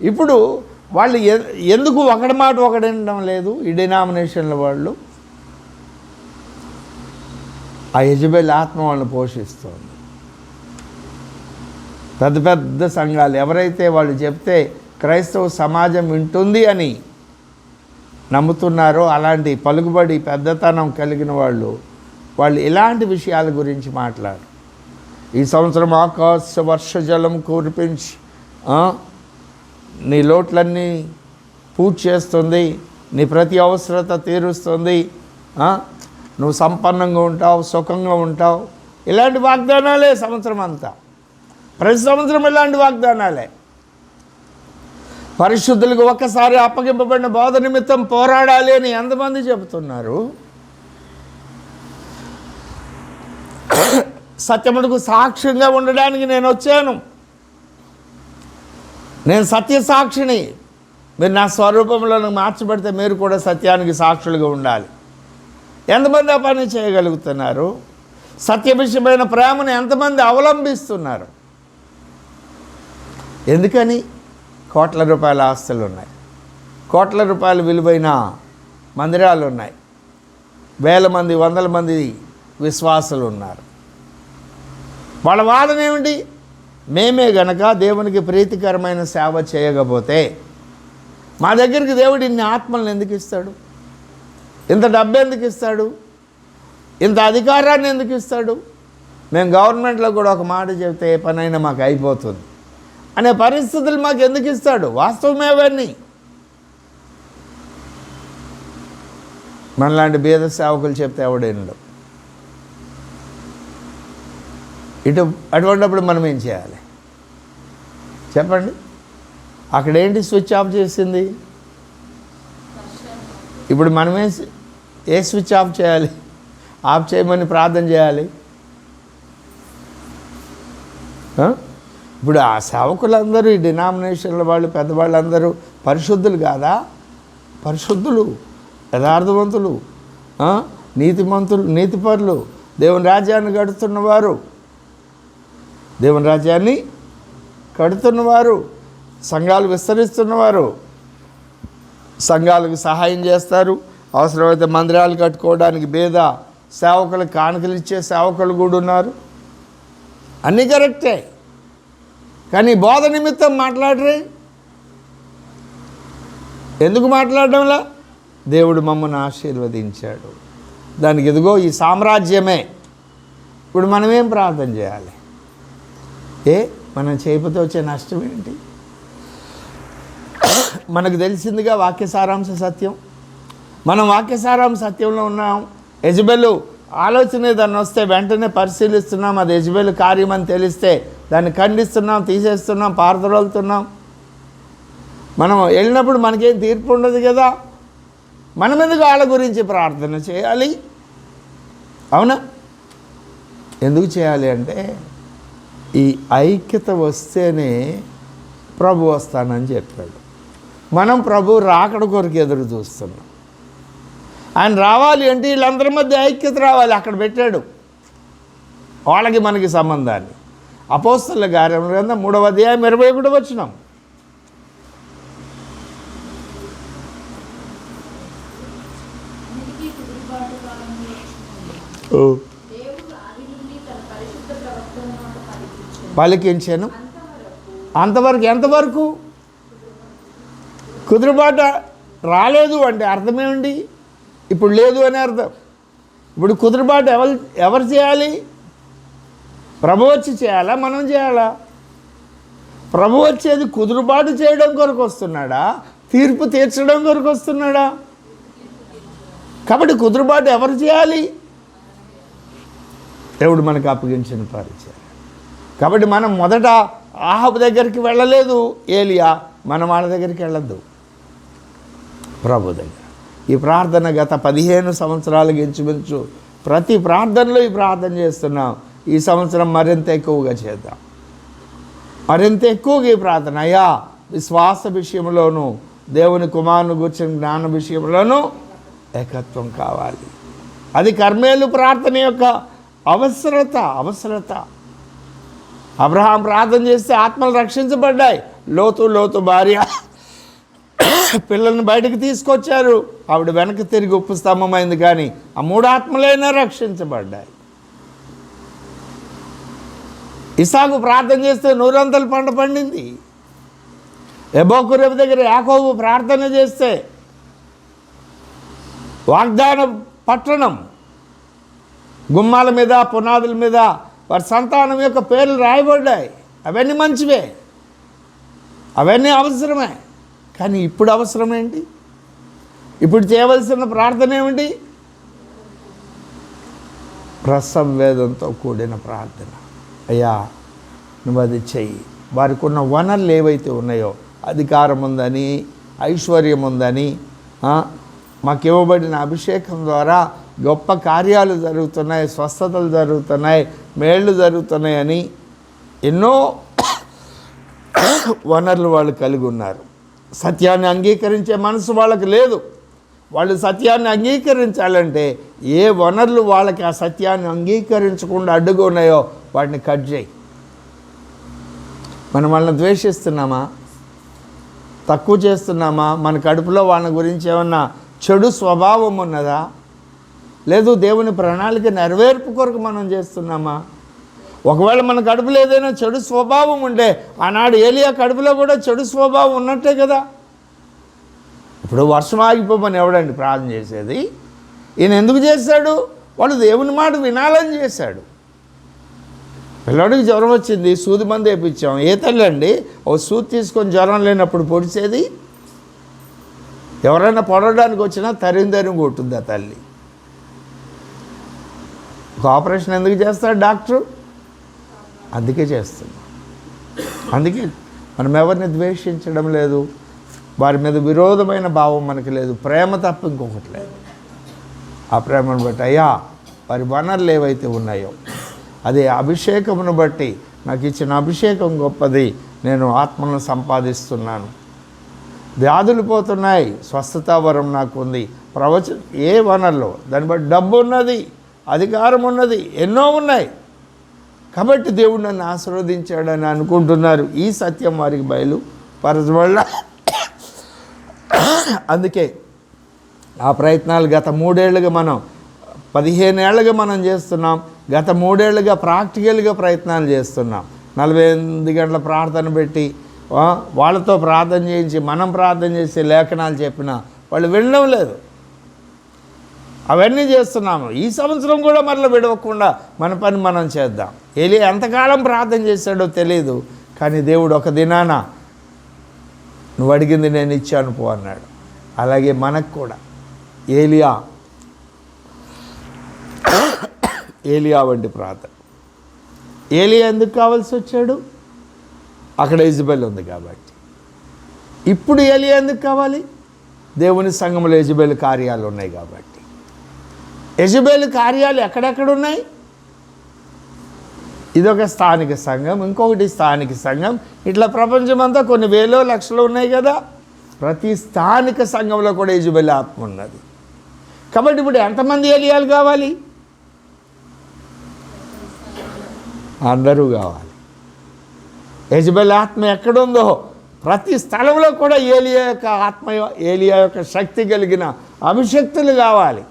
ఇప్పుడు వాళ్ళు ఎందుకు ఒకటి మాట ఒకటి వినడం లేదు? ఈ డినామినేషన్ల వాళ్ళు, ఆ యెజబెలు ఆత్మ వాళ్ళని పోషిస్తుంది. పెద్ద పెద్ద సంఘాలు ఎవరైతే వాళ్ళు చెప్తే క్రైస్తవ సమాజం వింటుంది అని నమ్ముతున్నారో అలాంటి పలుకుబడి పెద్దతనం కలిగిన వాళ్ళు ఇలాంటి విషయాల గురించి మాట్లాడు. ఈ సంవత్సరం ఆకాశ వర్ష జలం కురిపించి నీ లోట్లన్నీ పూర్తి చేస్తుంది, నీ ప్రతి అవసరత తీరుస్తుంది, నువ్వు సంపన్నంగా ఉంటావు, సుఖంగా ఉంటావు. ఇలాంటి వాగ్దానాలే సంవత్సరం అంతా. ప్రతి సంవత్సరం ఇలాంటి వాగ్దానాలే. పరిశుద్ధులకు ఒక్కసారి అప్పగింపబడిన బోధ నిమిత్తం పోరాడాలి అని ఎంతమంది చెబుతున్నారు? సత్యమునకు సాక్ష్యంగా ఉండడానికి నేను వచ్చాను, నేను సత్య సాక్షిని. మీరు నా స్వరూపంలో మార్చబడితే మీరు కూడా సత్యానికి సాక్షులుగా ఉండాలి. ఎంతమంది ఆ పని చేయగలుగుతున్నారు? సత్య విషయమైన ప్రేమను ఎంతమంది అవలంబిస్తున్నారు? ఎందుకని? కోట్ల రూపాయల ఆస్తులు ఉన్నాయి, కోట్ల రూపాయల విలువైన మందిరాలు ఉన్నాయి, వేల మంది, వందల మంది విశ్వాసులు ఉన్నారు. వాళ్ళ వాదన ఏమిటి? మేమే గనక దేవునికి ప్రీతికరమైన సేవ చేయకపోతే మా దగ్గరికి దేవుడు ఇన్ని ఆత్మలను ఎందుకు ఇస్తాడు? ఇంత డబ్బు ఎందుకు ఇస్తాడు? ఇంత అధికారాన్ని ఎందుకు ఇస్తాడు? మేము గవర్నమెంట్లో కూడా ఒక మాట చెప్తే ఏ పనైనా మాకు అయిపోతుంది అనే పరిస్థితులు మాకు ఎందుకు ఇస్తాడు? వాస్తవమే అవన్నీ. మనలాంటి బీద సేవకులు చెప్తే ఎవడేండు. అటువంటిప్పుడు మనం ఏం చేయాలి చెప్పండి? అక్కడేంటి స్విచ్ ఆఫ్ చేసింది? ఇప్పుడు మనమే ఏ స్విచ్ ఆఫ్ చేయాలి? ఆఫ్ చేయమని ప్రార్థన చేయాలి. ఇప్పుడు ఆ సేవకులందరూ, ఈ డినామినేషన్ల వాళ్ళు, పెద్దవాళ్ళందరూ పరిశుద్ధులు కాదా? పరిశుద్ధులు, యథార్థవంతులు, నీతిమంతులు, నీతిపరులు, దేవుని రాజ్యాన్ని కడుతున్నవారు, దేవుని రాజ్యాన్ని కడుతున్నవారు, సంఘాలు విస్తరిస్తున్నవారు, సంఘాలకు సహాయం చేస్తారు. అవసరమైతే మందిరాలు కట్టుకోవడానికి పేద సేవకులకు కానుకలు ఇచ్చే సేవకులు కూడా ఉన్నారు. అన్నీ కరెక్టే, కానీ బోధ నిమిత్తం మాట్లాడరే. ఎందుకు మాట్లాడడంలా? దేవుడు మమ్మల్ని ఆశీర్వదించాడు, దానికి ఎదుగో ఈ సామ్రాజ్యమే. ఇప్పుడు మనమేం ప్రార్థన చేయాలి? మనం చేయకపోతే వచ్చే నష్టం ఏంటి? మనకు తెలిసిందిగా వాక్య సారాంశ సత్యం. మనం వాక్య సారాంశ సత్యంలో ఉన్నాం. యెజబెలు ఆలోచన దాన్ని వస్తే వెంటనే పరిశీలిస్తున్నాం. అది యెజబెలు కార్యం అని తెలిస్తే దాన్ని ఖండిస్తున్నాం, తీసేస్తున్నాం, పారదోలుతున్నాం. మనం వెళ్ళినప్పుడు మనకేం తీర్పు ఉండదు కదా. మనం ఎందుకు వాళ్ళ గురించి ప్రార్థన చేయాలి? అవునా? ఎందుకు చేయాలి అంటే ఈ ఐక్యత వస్తేనే ప్రభు వస్తానని చెప్పాడు. మనం ప్రభు రాకడ కొరకు ఎదురు చూస్తున్నాం. ఆయన రావాలి అంటే వీళ్ళందరి మధ్య ఐక్యత రావాలి. అక్కడ పెట్టాడు వాళ్ళకి మనకి సంబంధాన్ని. అపోస్తలుల కార్యముల గ్రంథం 3వ అధ్యాయం 21వ వచనం. పలికించాను అంతవరకు. ఎంతవరకు? కుదురుబాటు రాలేదు అంటే అర్థమేమిటి? ఇప్పుడు లేదు అని అర్థం. ఇప్పుడు కుదురుబాటు ఎవరు చేయాలి? ప్రభు వచ్చి చేయాలా, మనం చేయాలా? ప్రభు వచ్చేది కుదురుబాటు చేయడం కొరకు వస్తున్నాడా, తీర్పు తీర్చడం కొరకు వస్తున్నాడా? కాబట్టి కుదురుబాటు ఎవరు చేయాలి? దేవుడు మనకు అప్పగించిన పరిచయం. కాబట్టి మనం మొదట ఆహాబు దగ్గరికి వెళ్ళలేదు ఏలియా, మనం వాళ్ళ దగ్గరికి వెళ్ళద్దు, ప్రభు దగ్గర. ఈ ప్రార్థన గత 15 సంవత్సరాలుగా ఇంచుమించు ప్రతి ప్రార్థనలో ఈ ప్రార్థన చేస్తున్నాం. ఈ సంవత్సరం మరింత ఎక్కువగా చేద్దాం, మరింత ఎక్కువగా ఈ ప్రార్థన. అయ్యా, విశ్వాస విషయంలోనూ దేవుని కుమారుని గురించిన జ్ఞాన విషయంలోనూ ఏకత్వం కావాలి. అది కర్మేలు ప్రార్థన యొక్క అవసరత. అబ్రహాం ప్రార్థన చేస్తే ఆత్మలు రక్షించబడ్డాయి. లోతు భార్య పిల్లల్ని బయటకు తీసుకొచ్చారు. ఆవిడ వెనక్కి తిరిగి ఉప్పు స్తంభమైంది, కానీ ఆ 3 ఆత్మలైనా రక్షించబడ్డాయి. ఇసాకు ప్రార్థన చేస్తే 100 పంట పండింది. ఎబోకురేపు దగ్గర యాకోబు ప్రార్థన చేస్తే వాగ్దాన పట్టణం గుమ్మాల మీద, పునాదుల మీద వారి సంతానం యొక్క పేర్లు రాయబడ్డాయి. అవన్నీ మంచివే, అవన్నీ అవసరమే. కానీ ఇప్పుడు అవసరం ఏంటి? ఇప్పుడు చేయవలసిన ప్రార్థన ఏమిటి? ప్రసంవేదంతో కూడిన ప్రార్థన. అయ్యా, నువ్వు అది చెయ్యి. వారికి ఉన్న వనరులు ఏవైతే ఉన్నాయో, అధికారం ఉందని, ఐశ్వర్యం ఉందని, మాకు ఇవ్వబడిన అభిషేకం ద్వారా గొప్ప కార్యాలు జరుగుతున్నాయి, స్వస్థతలు జరుగుతున్నాయి, మేళ్ళు జరుగుతున్నాయని ఎన్నో వనరులు వాళ్ళు కలిగి ఉన్నారు. సత్యాన్ని అంగీకరించే మనసు వాళ్ళకి లేదు. వాళ్ళు సత్యాన్ని అంగీకరించాలంటే ఏ వనరులు వాళ్ళకి ఆ సత్యాన్ని అంగీకరించకుండా అడ్డుగా ఉన్నాయో వాటిని కట్ చేయి. మనం వాళ్ళని ద్వేషిస్తున్నామా, తక్కువ చేస్తున్నామా? మన కడుపులో వాళ్ళ గురించి ఏమన్నా చెడు స్వభావం ఉన్నదా? లేదు దేవుని ప్రణాళిక నెరవేర్పు కొరకు మనం చేస్తున్నామా? ఒకవేళ మన కడుపులో ఏదైనా చెడు స్వభావం ఉంటే, ఆనాడు ఏలియా కడుపులో కూడా చెడు స్వభావం ఉన్నట్టే కదా. ఇప్పుడు వర్షం ఆగిపోమని ఎవడండి ప్రార్థన చేసేది? ఈయన ఎందుకు చేశాడు? వాడు దేవుని మాట వినాలని చేశాడు. పిల్లడికి జ్వరం వచ్చింది, సూది మందు వేయించాం. ఏ తల్లి అండి ఓ సూది తీసుకొని జ్వరం లేనప్పుడు పొడిచేది? ఎవరైనా పొడవడానికి వచ్చినా తరిం కొట్టుద్ది ఆ తల్లి. ఒక ఆపరేషన్ ఎందుకు చేస్తాడు డాక్టరు? అందుకే చేస్తున్నాం. అందుకే మనం ఎవరిని ద్వేషించడం లేదు, వారి మీద విరోధమైన భావం మనకి లేదు. ప్రేమ తప్ప ఇంకొకటి లేదు. ఆ ప్రేమను బట్టి అయ్యా వారి వనరులు ఏవైతే ఉన్నాయో అదే అభిషేకమును బట్టి నాకు ఇచ్చిన అభిషేకం గొప్పది, నేను ఆత్మను సంపాదిస్తున్నాను. వ్యాధులు పోతున్నాయి, స్వస్థతా వరం నాకు ఉంది. ఏ వనరులో దాన్ని బట్టి డబ్బు ఉన్నది, అధికారం ఉన్నది, ఎన్నో ఉన్నాయి. కాబట్టి దేవుడు నన్ను ఆశీర్వదించాడని అనుకుంటున్నారు. ఈ సత్యం వారికి బయలుపరచబడ. అందుకే ఆ ప్రయత్నాలు గత 3 ఏళ్ళుగా మనం 15 ఏళ్ళుగా మనం చేస్తున్నాం. గత 3 ఏళ్ళుగా ప్రాక్టికల్గా ప్రయత్నాలు చేస్తున్నాం. 48 గంటల ప్రార్థన పెట్టి వాళ్ళతో ప్రార్థన చేయించి మనం ప్రార్థన చేసి లేఖనాలు చెప్పినా వాళ్ళు వినడం లేదు. అవన్నీ చేస్తున్నాము. ఈ సంవత్సరం కూడా మరలా విడవకుండా మన పని మనం చేద్దాం. ఏలియా ఎంతకాలం ప్రార్థన చేశాడో తెలియదు, కానీ దేవుడు ఒక దినాన నువ్వు అడిగింది నేను ఇచ్చాను పో అన్నాడు. అలాగే మనకు కూడా ఏలియా వంటి ప్రార్థన. ఏలియా ఎందుకు కావాల్సి వచ్చాడు? అక్కడ యెజబెల్ ఉంది కాబట్టి. ఇప్పుడు ఏలియా ఎందుకు కావాలి? దేవుని సంఘంలో యెజబెల్ కార్యాలు ఉన్నాయి కాబట్టి. యెజబెల్ కార్యాలు ఎక్కడెక్కడ ఉన్నాయి? ఇదొక స్థానిక సంఘం, ఇంకొకటి స్థానిక సంఘం, ఇట్లా ప్రపంచమంతా కొన్ని వేలో లక్షలు ఉన్నాయి కదా. ప్రతి స్థానిక సంఘంలో కూడా యెజబెల్ ఆత్మ ఉన్నది. కాబట్టి ఇప్పుడు ఎంతమంది ఏలియాలు కావాలి? అందరూ కావాలి. యెజబెల్ ఆత్మ ఎక్కడుందో ప్రతి స్థలంలో కూడా ఏలియా యొక్క ఆత్మ, ఏలియా యొక్క శక్తి కలిగిన అభిషక్తులు కావాలి.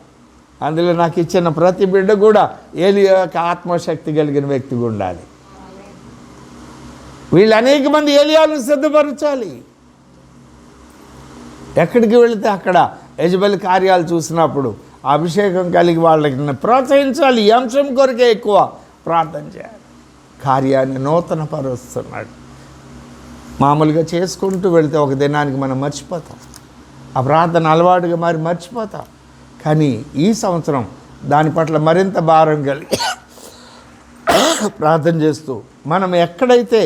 అందులో నాకు ఇచ్చిన ప్రతి బిడ్డ కూడా ఏలియా యొక్క ఆత్మశక్తి కలిగిన వ్యక్తిగా ఉండాలి. వీళ్ళు అనేక మంది ఏలియాలను సిద్ధపరచాలి. ఎక్కడికి వెళితే అక్కడ యెజబెల్ కార్యాలు చూసినప్పుడు అభిషేకం కలిగి వాళ్ళకి ప్రోత్సహించాలి. ఈ అంశం కొరకే ఎక్కువ ప్రార్థన చేయాలి. కార్యాన్ని నూతన పరుస్తున్నాడు. మామూలుగా చేసుకుంటూ వెళితే ఒక దినానికి మనం మర్చిపోతాం. ఆ ప్రార్థన అలవాటుగా మరి మర్చిపోతాం. కానీ ఈ సంవత్సరం దాని పట్ల మరింత భారం కలిగి ప్రార్థన చేస్తూ మనం ఎక్కడైతే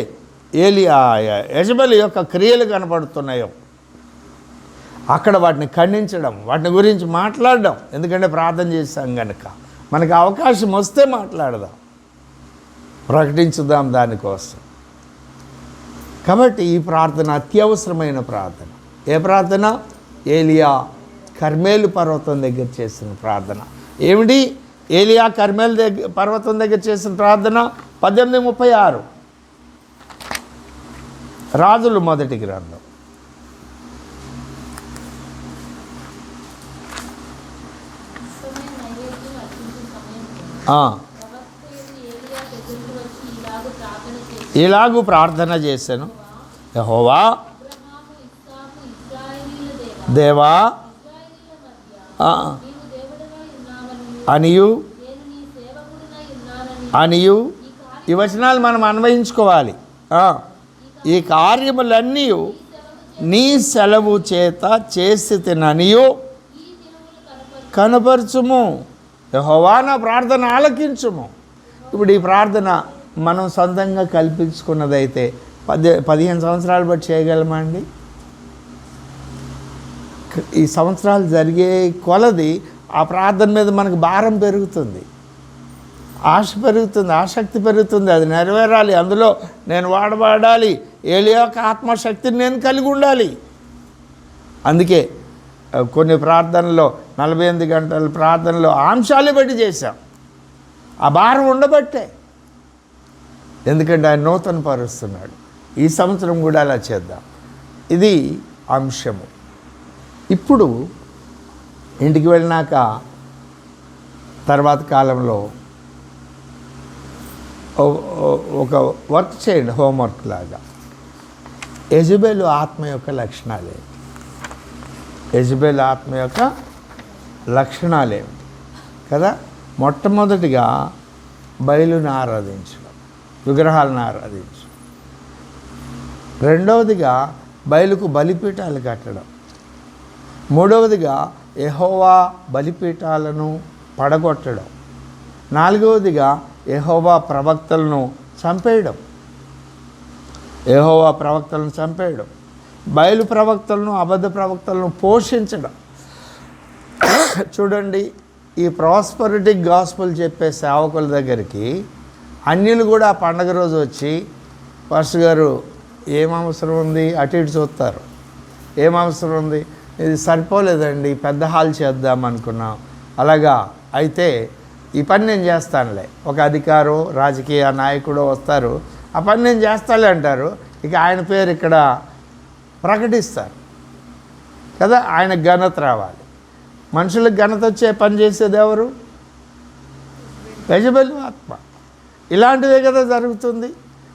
యెజబెల్ యొక్క క్రియలు కనపడుతున్నాయో అక్కడ వాటిని ఖండించడం, వాటిని గురించి మాట్లాడడం. ఎందుకంటే ప్రార్థన చేశాం కనుక మనకు అవకాశం వస్తే మాట్లాడదాం, ప్రకటించుదాం దానికోసం. కాబట్టి ఈ ప్రార్థన అత్యవసరమైన ప్రార్థన. ఏ ప్రార్థన? ఏలియా కర్మేలు పర్వతం దగ్గర చేసిన ప్రార్థన. ఏమిటి ఏలియా కర్మేలు పర్వతం దగ్గర చేసిన ప్రార్థన? 18:36 రాజులు మొదటి గ్రంథం. ఇలాగూ ప్రార్థన చేశాను, యెహోవా దేవా అనియు ఈ వచనాలు మనం అన్వయించుకోవాలి. ఈ కార్యములన్నీ నీ సెలవు చేత చేసి తిననియు కనపరచుము. యెహోవా నా ప్రార్థన ఆలకించుము. ఇప్పుడు ఈ ప్రార్థన మనం సొంతంగా కల్పించుకున్నదైతే 15 సంవత్సరాలు బట్టి చేయగలమా అండి? ఈ సంవత్సరాలు జరిగే కొలది ఆ ప్రార్థన మీద మనకు భారం పెరుగుతుంది, ఆశ పెరుగుతుంది, ఆసక్తి పెరుగుతుంది. అది నెరవేరాలి, అందులో నేను వాడబడాలి, ఏలియా యొక్క ఆత్మశక్తిని నేను కలిగి ఉండాలి. అందుకే కొన్ని ప్రార్థనలో 48 గంటల ప్రార్థనలో అంశాలు బట్టి చేశాం. ఆ భారం ఉండబట్టే, ఎందుకంటే ఆయన నూతన పరుస్తున్నాడు. ఈ సంవత్సరం కూడా అలా చేద్దాం. ఇది అంశము. ఇప్పుడు ఇంటికి వెళ్ళినాక తర్వాత కాలంలో ఒక వర్క్ చేయండి, హోంవర్క్ లాగా. యెజబెల్ ఆత్మ యొక్క లక్షణాలేంటి? యెజబెల్ ఆత్మ యొక్క లక్షణాలేమిటి కదా? మొట్టమొదటిగా బయలును ఆరాధించడం, విగ్రహాలను ఆరాధించడం. రెండవదిగా బయలుకు బలిపీఠాలు కట్టడం. మూడవదిగా యెహోవా బలిపీఠాలను పడగొట్టడం. నాలుగవదిగా యెహోవా ప్రవక్తలను చంపేయడం. యెహోవా ప్రవక్తలను చంపేయడం, బయలు ప్రవక్తలను, అబద్ధ ప్రవక్తలను పోషించడం. చూడండి, ఈ ప్రాస్పరిటీ గాస్పుల్ చెప్పే సేవకుల దగ్గరికి అన్యులు కూడా ఆ పండగ రోజు వచ్చి, పాస్టర్ గారు ఏం అవసరం ఉంది, అటు ఇటు చూస్తారు. ఏం అవసరం ఉంది, ఇది సరిపోలేదండి, పెద్ద హాల్ చేద్దాం అనుకున్నాం. అలాగా అయితే ఈ పని నేను చేస్తానులే. ఒక అధికారో రాజకీయ నాయకుడో వస్తారు, ఆ పని నేను చేస్తాలే అంటారు. ఇక ఆయన పేరు ఇక్కడ ప్రకటిస్తారు కదా, ఆయన ఘనత రావాలి. మనుషులకు ఘనత వచ్చే పని చేసేది ఎవరు? యెజబెలు ఆత్మ. ఇలాంటిదే కదా జరుగుతుంది.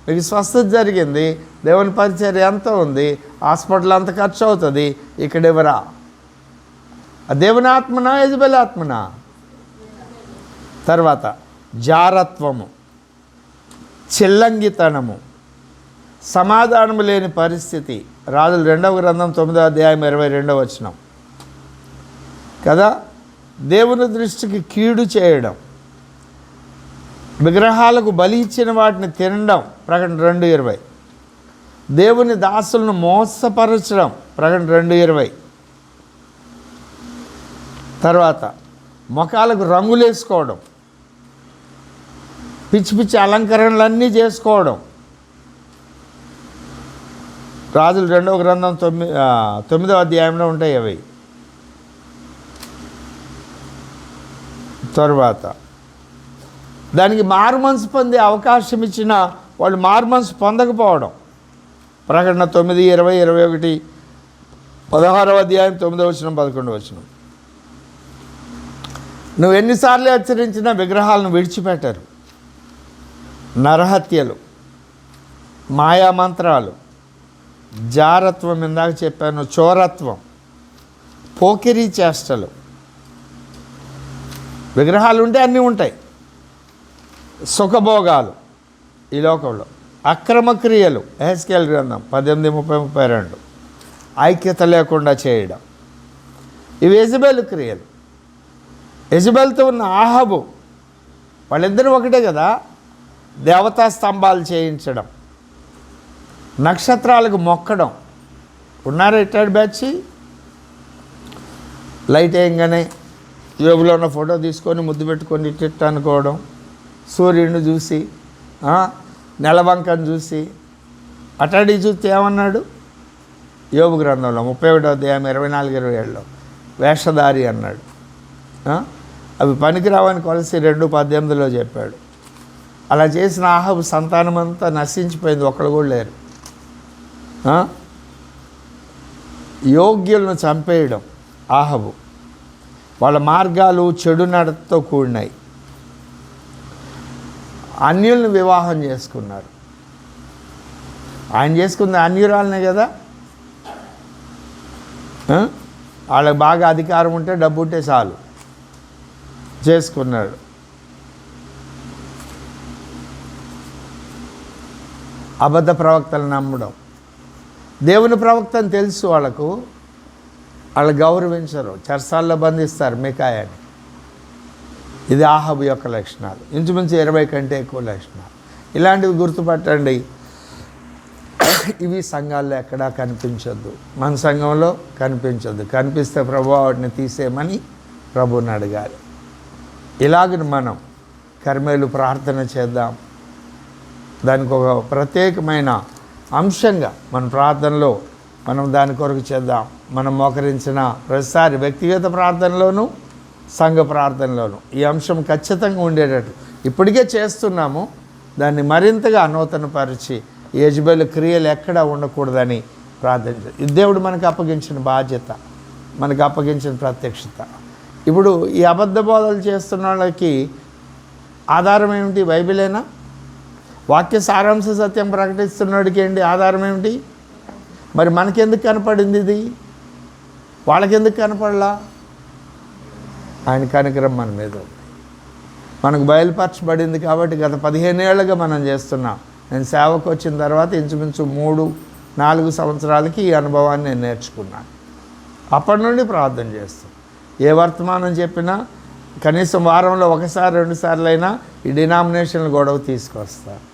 మీకు స్వస్థత జరిగింది, దేవుని పరిచర్య ఎంత ఉంది, హాస్పిటల్ అంత ఖర్చు అవుతుంది, ఇక్కడెవరా? ఆ దేవుని ఆత్మనా, యెజబెలు ఆత్మనా? తర్వాత జారత్వము, చిల్లంగితనము, సమాధానము లేని పరిస్థితి. రాజుల 2వ గ్రంథం 9వ అధ్యాయం 22వ వచనం కదా. దేవుని దృష్టికి కీడు చేయడం, విగ్రహాలకు బలి ఇచ్చిన వాటిని తినడం, ప్రకటన 2:20. దేవుని దాసులను మోసపరచడం, ప్రకటన 2:20. తర్వాత మొఖాలకు రంగులేసుకోవడం, పిచ్చి పిచ్చి అలంకరణలన్నీ చేసుకోవడం. రాజుల 2వ గ్రంథం 9వ అధ్యాయంలో ఉంటాయి అవి. తర్వాత దానికి మారుమనసు పొందే అవకాశం ఇచ్చిన వాళ్ళు మారుమనసు పొందకపోవడం. ప్రకటన 9, 20, 21, 16వ అధ్యాయం 9వ వచనం, 11వ వచనం. నువ్వు ఎన్నిసార్లు హెచ్చరించినా విగ్రహాలను విడిచిపెట్టరు. నరహత్యలు, మాయామంత్రాలు, జారత్వం, ఇందాక చెప్పాను, చోరత్వం, పోకిరీ చేష్టలు. విగ్రహాలు ఉంటే అన్నీ ఉంటాయి. సుఖభోగాలు ఈ లోకంలో, అక్రమ క్రియలు, యెహెజ్కేలు గ్రంథం 18:30-32. ఐక్యత లేకుండా చేయడం, ఇవి యెజబెలు క్రియలు. యెజబెల్తో ఉన్న ఆహాబు, వాళ్ళిద్దరూ ఒకటే కదా. దేవతా స్తంభాలు చేయించడం, నక్షత్రాలకు మొక్కడం. ఉన్నారా రిటైర్డ్ బ్యాచ్? లైట్ వేయంగానే జేబులో ఉన్న ఫోటో తీసుకొని ముద్దు పెట్టుకొని ఇట్ట అనుకోవడం, సూర్యుడిని చూసి, నెలవంకను చూసి, అటడి చూస్తే ఏమన్నాడు? యోబు గ్రంథంలో 31వ అధ్యాయం 24-27లో వేషధారి అన్నాడు. అవి పనికిరావని కొలిసి 2:18లో చెప్పాడు. అలా చేసిన ఆహాబు సంతానం అంతా నశించిపోయింది, ఒక్కడు కూడా లేరు. యోగ్యులను చంపేయడం ఆహాబు. వాళ్ళ మార్గాలు చెడు నడతతో కూడినాయి. అన్యులను వివాహం చేసుకున్నారు. ఆయన చేసుకుంది అన్యురాలనే కదా. వాళ్ళకి బాగా అధికారం ఉంటే, డబ్బు ఉంటే చాలు చేసుకున్నాడు. అబద్ధ ప్రవక్తలను నమ్మడం. దేవుని ప్రవక్తని తెలుసు వాళ్ళకు, వాళ్ళు గౌరవించరు, చెరసాల్లో బంధిస్తారు మికాయాని. ఇది ఆహాబు యొక్క లక్షణాలు. ఇంచుమించు 20 కంటే ఎక్కువ లక్షణాలు. ఇలాంటివి గుర్తుపట్టండి. ఇవి సంఘాల్లో ఎక్కడా కనిపించొద్దు, మన సంఘంలో కనిపించొద్దు. కనిపిస్తే ప్రభు వాటిని తీసేయమని ప్రభుని అడగాలి. ఇలాగని మనం కర్మేలు ప్రార్థన చేద్దాం. దానికి ఒక ప్రత్యేకమైన అంశంగా మన ప్రార్థనలో మనం దాని కొరకు చేద్దాం. మనం మోకరించిన ప్రతిసారి వ్యక్తిగత ప్రార్థనలోనూ సంఘ ప్రార్థనలోనూ ఈ అంశం ఖచ్చితంగా ఉండేటట్టు ఇప్పటికే చేస్తున్నాము. దాన్ని మరింతగా నూతనపరిచి యెజబెలు క్రియలు ఎక్కడా ఉండకూడదని ప్రార్థించారు. ఇది దేవుడు మనకు అప్పగించిన బాధ్యత, మనకు అప్పగించిన ప్రత్యక్షత. ఇప్పుడు ఈ అబద్ధ బోధలు చేస్తున్న వాళ్ళకి ఆధారం ఏమిటి? బైబిలేనా? వాక్య సారాంశ సత్యం ప్రకటిస్తున్నవాడికి ఏంటి ఆధారం ఏమిటి? మరి మనకెందుకు కనపడింది ఇది? వాళ్ళకెందుకు కనపడలా? ఆయన కనికరం మన మీద ఉంది. మనకు బయలుపరచబడింది కాబట్టి గత 15 ఏళ్ళుగా మనం చేస్తున్నాం. నేను సేవకు వచ్చిన తర్వాత ఇంచుమించు 3-4 సంవత్సరాలకి ఈ అనుభవాన్ని నేను నేర్చుకున్నాను. అప్పటి నుండి ప్రార్థన చేస్తాం. ఏ వర్తమానం చెప్పినా కనీసం వారంలో ఒకసారి 2 సార్లు అయినా ఈ డినామినేషన్లు గొడవ తీసుకొస్తారు.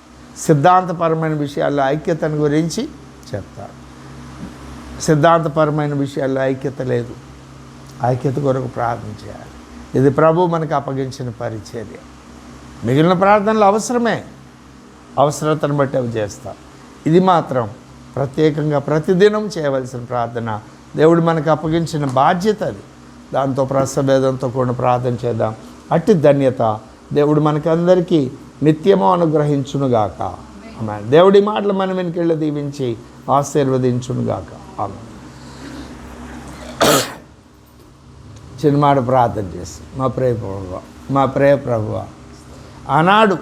సిద్ధాంతపరమైన విషయాల్లో ఐక్యతను గురించి చెప్తారు. సిద్ధాంతపరమైన విషయాల్లో ఐక్యత లేదు. ఐక్యత కొరకు ప్రార్థన చేయాలి. ఇది ప్రభు మనకు అప్పగించిన పరిచర్య. మిగిలిన ప్రార్థనలు అవసరమే, అవసరతను బట్టి అవి చేస్తాం. ఇది మాత్రం ప్రత్యేకంగా ప్రతిదినం చేయవలసిన ప్రార్థన. దేవుడు మనకు అప్పగించిన బాధ్యత అది. దాంతో ప్రసభేదంతో కూడిన ప్రార్థన చేద్దాం. అట్టి ధన్యత దేవుడు మనకందరికీ నిత్యము అనుగ్రహించునుగాక. ఆమేన్. దేవుడి మాటలు మన వెనుకెళ్ళి దీవించి ఆశీర్వదించునుగాక. ఆమేన్. చిన్నమాట ప్రార్థన చేసి మా ప్రియ ప్రభువా, ఆనాడు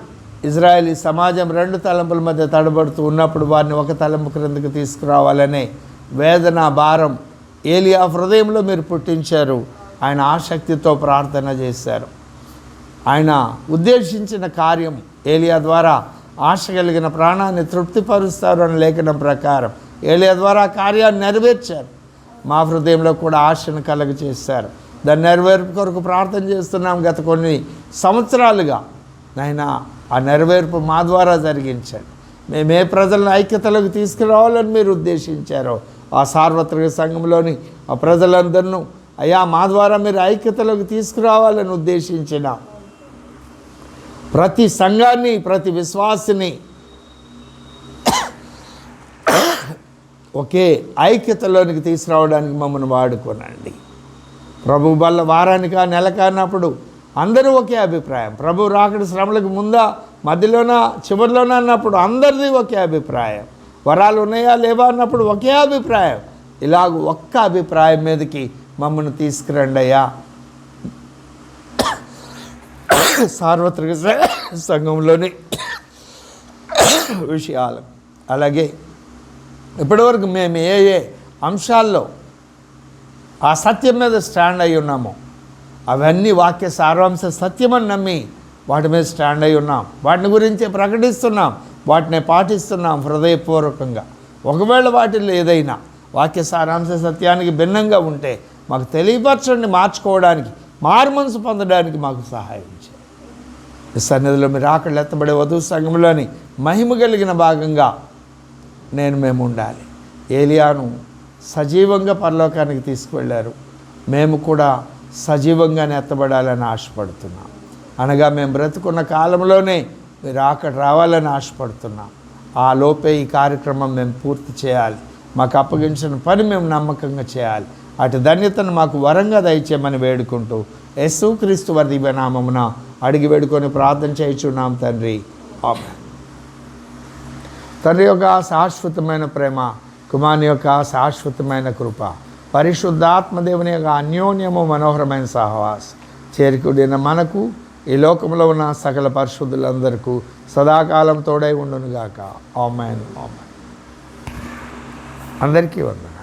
ఇజ్రాయేలీ సమాజం 2 తలంపుల మధ్య తడబడుతూ ఉన్నప్పుడు వారిని ఒక తలంపు క్రిందకు తీసుకురావాలనే వేదన భారం ఏలియా హృదయంలో మీరు పుట్టించారు. ఆయన ఆసక్తితో ప్రార్థన చేశారు. ఆయన ఉద్దేశించిన కార్యం ఏలియా ద్వారా ఆశ కలిగిన ప్రాణాన్ని తృప్తిపరుస్తారు అనే లేఖనం ప్రకారం ఏలియా ద్వారా కార్యాన్ని నెరవేర్చారు. మా హృదయంలో కూడా ఆశను కలగచేశారు. దాన్ని నెరవేర్పు కొరకు ప్రార్థన చేస్తున్నాం గత కొన్ని సంవత్సరాలుగా. నాయనా, ఆ నెరవేర్పు మా ద్వారా జరిగించండి. మేమే ప్రజలను ఐక్యతలోకి తీసుకురావాలని మీరు ఉద్దేశించారో ఆ సార్వత్రిక సంఘంలోని ఆ ప్రజలందరినూ అయ్యా మా ద్వారా మీరు ఐక్యతలోకి తీసుకురావాలని ఉద్దేశించిన ప్రతి సంఘాన్ని, ప్రతి విశ్వాసిని ఒకే ఐక్యతలోనికి తీసుకురావడానికి మమ్మల్ని వాడుకోనండి. ప్రభు వల్ల వారానికా నెలకా అన్నప్పుడు అందరూ ఒకే అభిప్రాయం. ప్రభు రాకడ శ్రమలకు ముందా, మధ్యలోనా, చివరిలోనా అన్నప్పుడు అందరిది ఒకే అభిప్రాయం. వరాలు ఉన్నాయా లేవా అన్నప్పుడు ఒకే అభిప్రాయం. ఇలాగ ఒక్క అభిప్రాయం మీదకి మమ్మల్ని తీసుకురండి అయ్యా. సార్వత్రిక సంఘంలోని విషయాలు అలాగే ఇప్పటివరకు మేము ఏ ఏ అంశాల్లో ఆ సత్యం మీద స్టాండ్ అయి ఉన్నామో అవన్నీ వాక్య సారాంశ సత్యమని నమ్మి వాటి మీద స్టాండ్ అయి ఉన్నాం. వాటిని గురించే ప్రకటిస్తున్నాం, వాటిని పాటిస్తున్నాం హృదయపూర్వకంగా. ఒకవేళ వాటిల్లో ఏదైనా వాక్య సారాంశ సత్యానికి భిన్నంగా ఉంటే మాకు తెలియపరచండి. మార్చుకోవడానికి, మారుమనసు పొందడానికి మాకు సహాయం చేయండి. ఈ సన్నిధిలో మీరు ఆకళ్ళు ఎత్తబడే వధువు సంఘంలోని మహిమ కలిగిన భాగంగా మేము ఉండాలి. ఏలియాను సజీవంగా పరలోకానికి తీసుకువెళ్ళారు. మేము కూడా సజీవంగానే ఎత్తబడాలని ఆశపడుతున్నాం. అనగా మేము బ్రతుకున్న కాలంలోనే మీరు అక్కడ రావాలని ఆశపడుతున్నాం. ఆ లోపే ఈ కార్యక్రమం మేము పూర్తి చేయాలి. మాకు అప్పగించిన పని మేము నమ్మకంగా చేయాలి. అటు ధన్యతను మాకు వరంగా దయచేయమని వేడుకుంటూ యేసుక్రీస్తు వారి దివ్యనామమున అడిగి వేడుకొని ప్రార్థన చేయుచున్నాం తండ్రి. ఆమేన్. తండ్రి యొక్క శాశ్వతమైన ప్రేమ, కుమారుని యొక్క శాశ్వతమైన కృప, పరిశుద్ధాత్మదేవుని యొక్క అన్యోన్యము మనోహరమైన సహవాసం చేరుకుడిన మనకు ఈ లోకంలో ఉన్న సకల పరిశుద్ధులందరికీ సదాకాలం తోడై ఉండునుగాక. ఆమేన్. ఆమేన్. అందరికీ వందనాలు.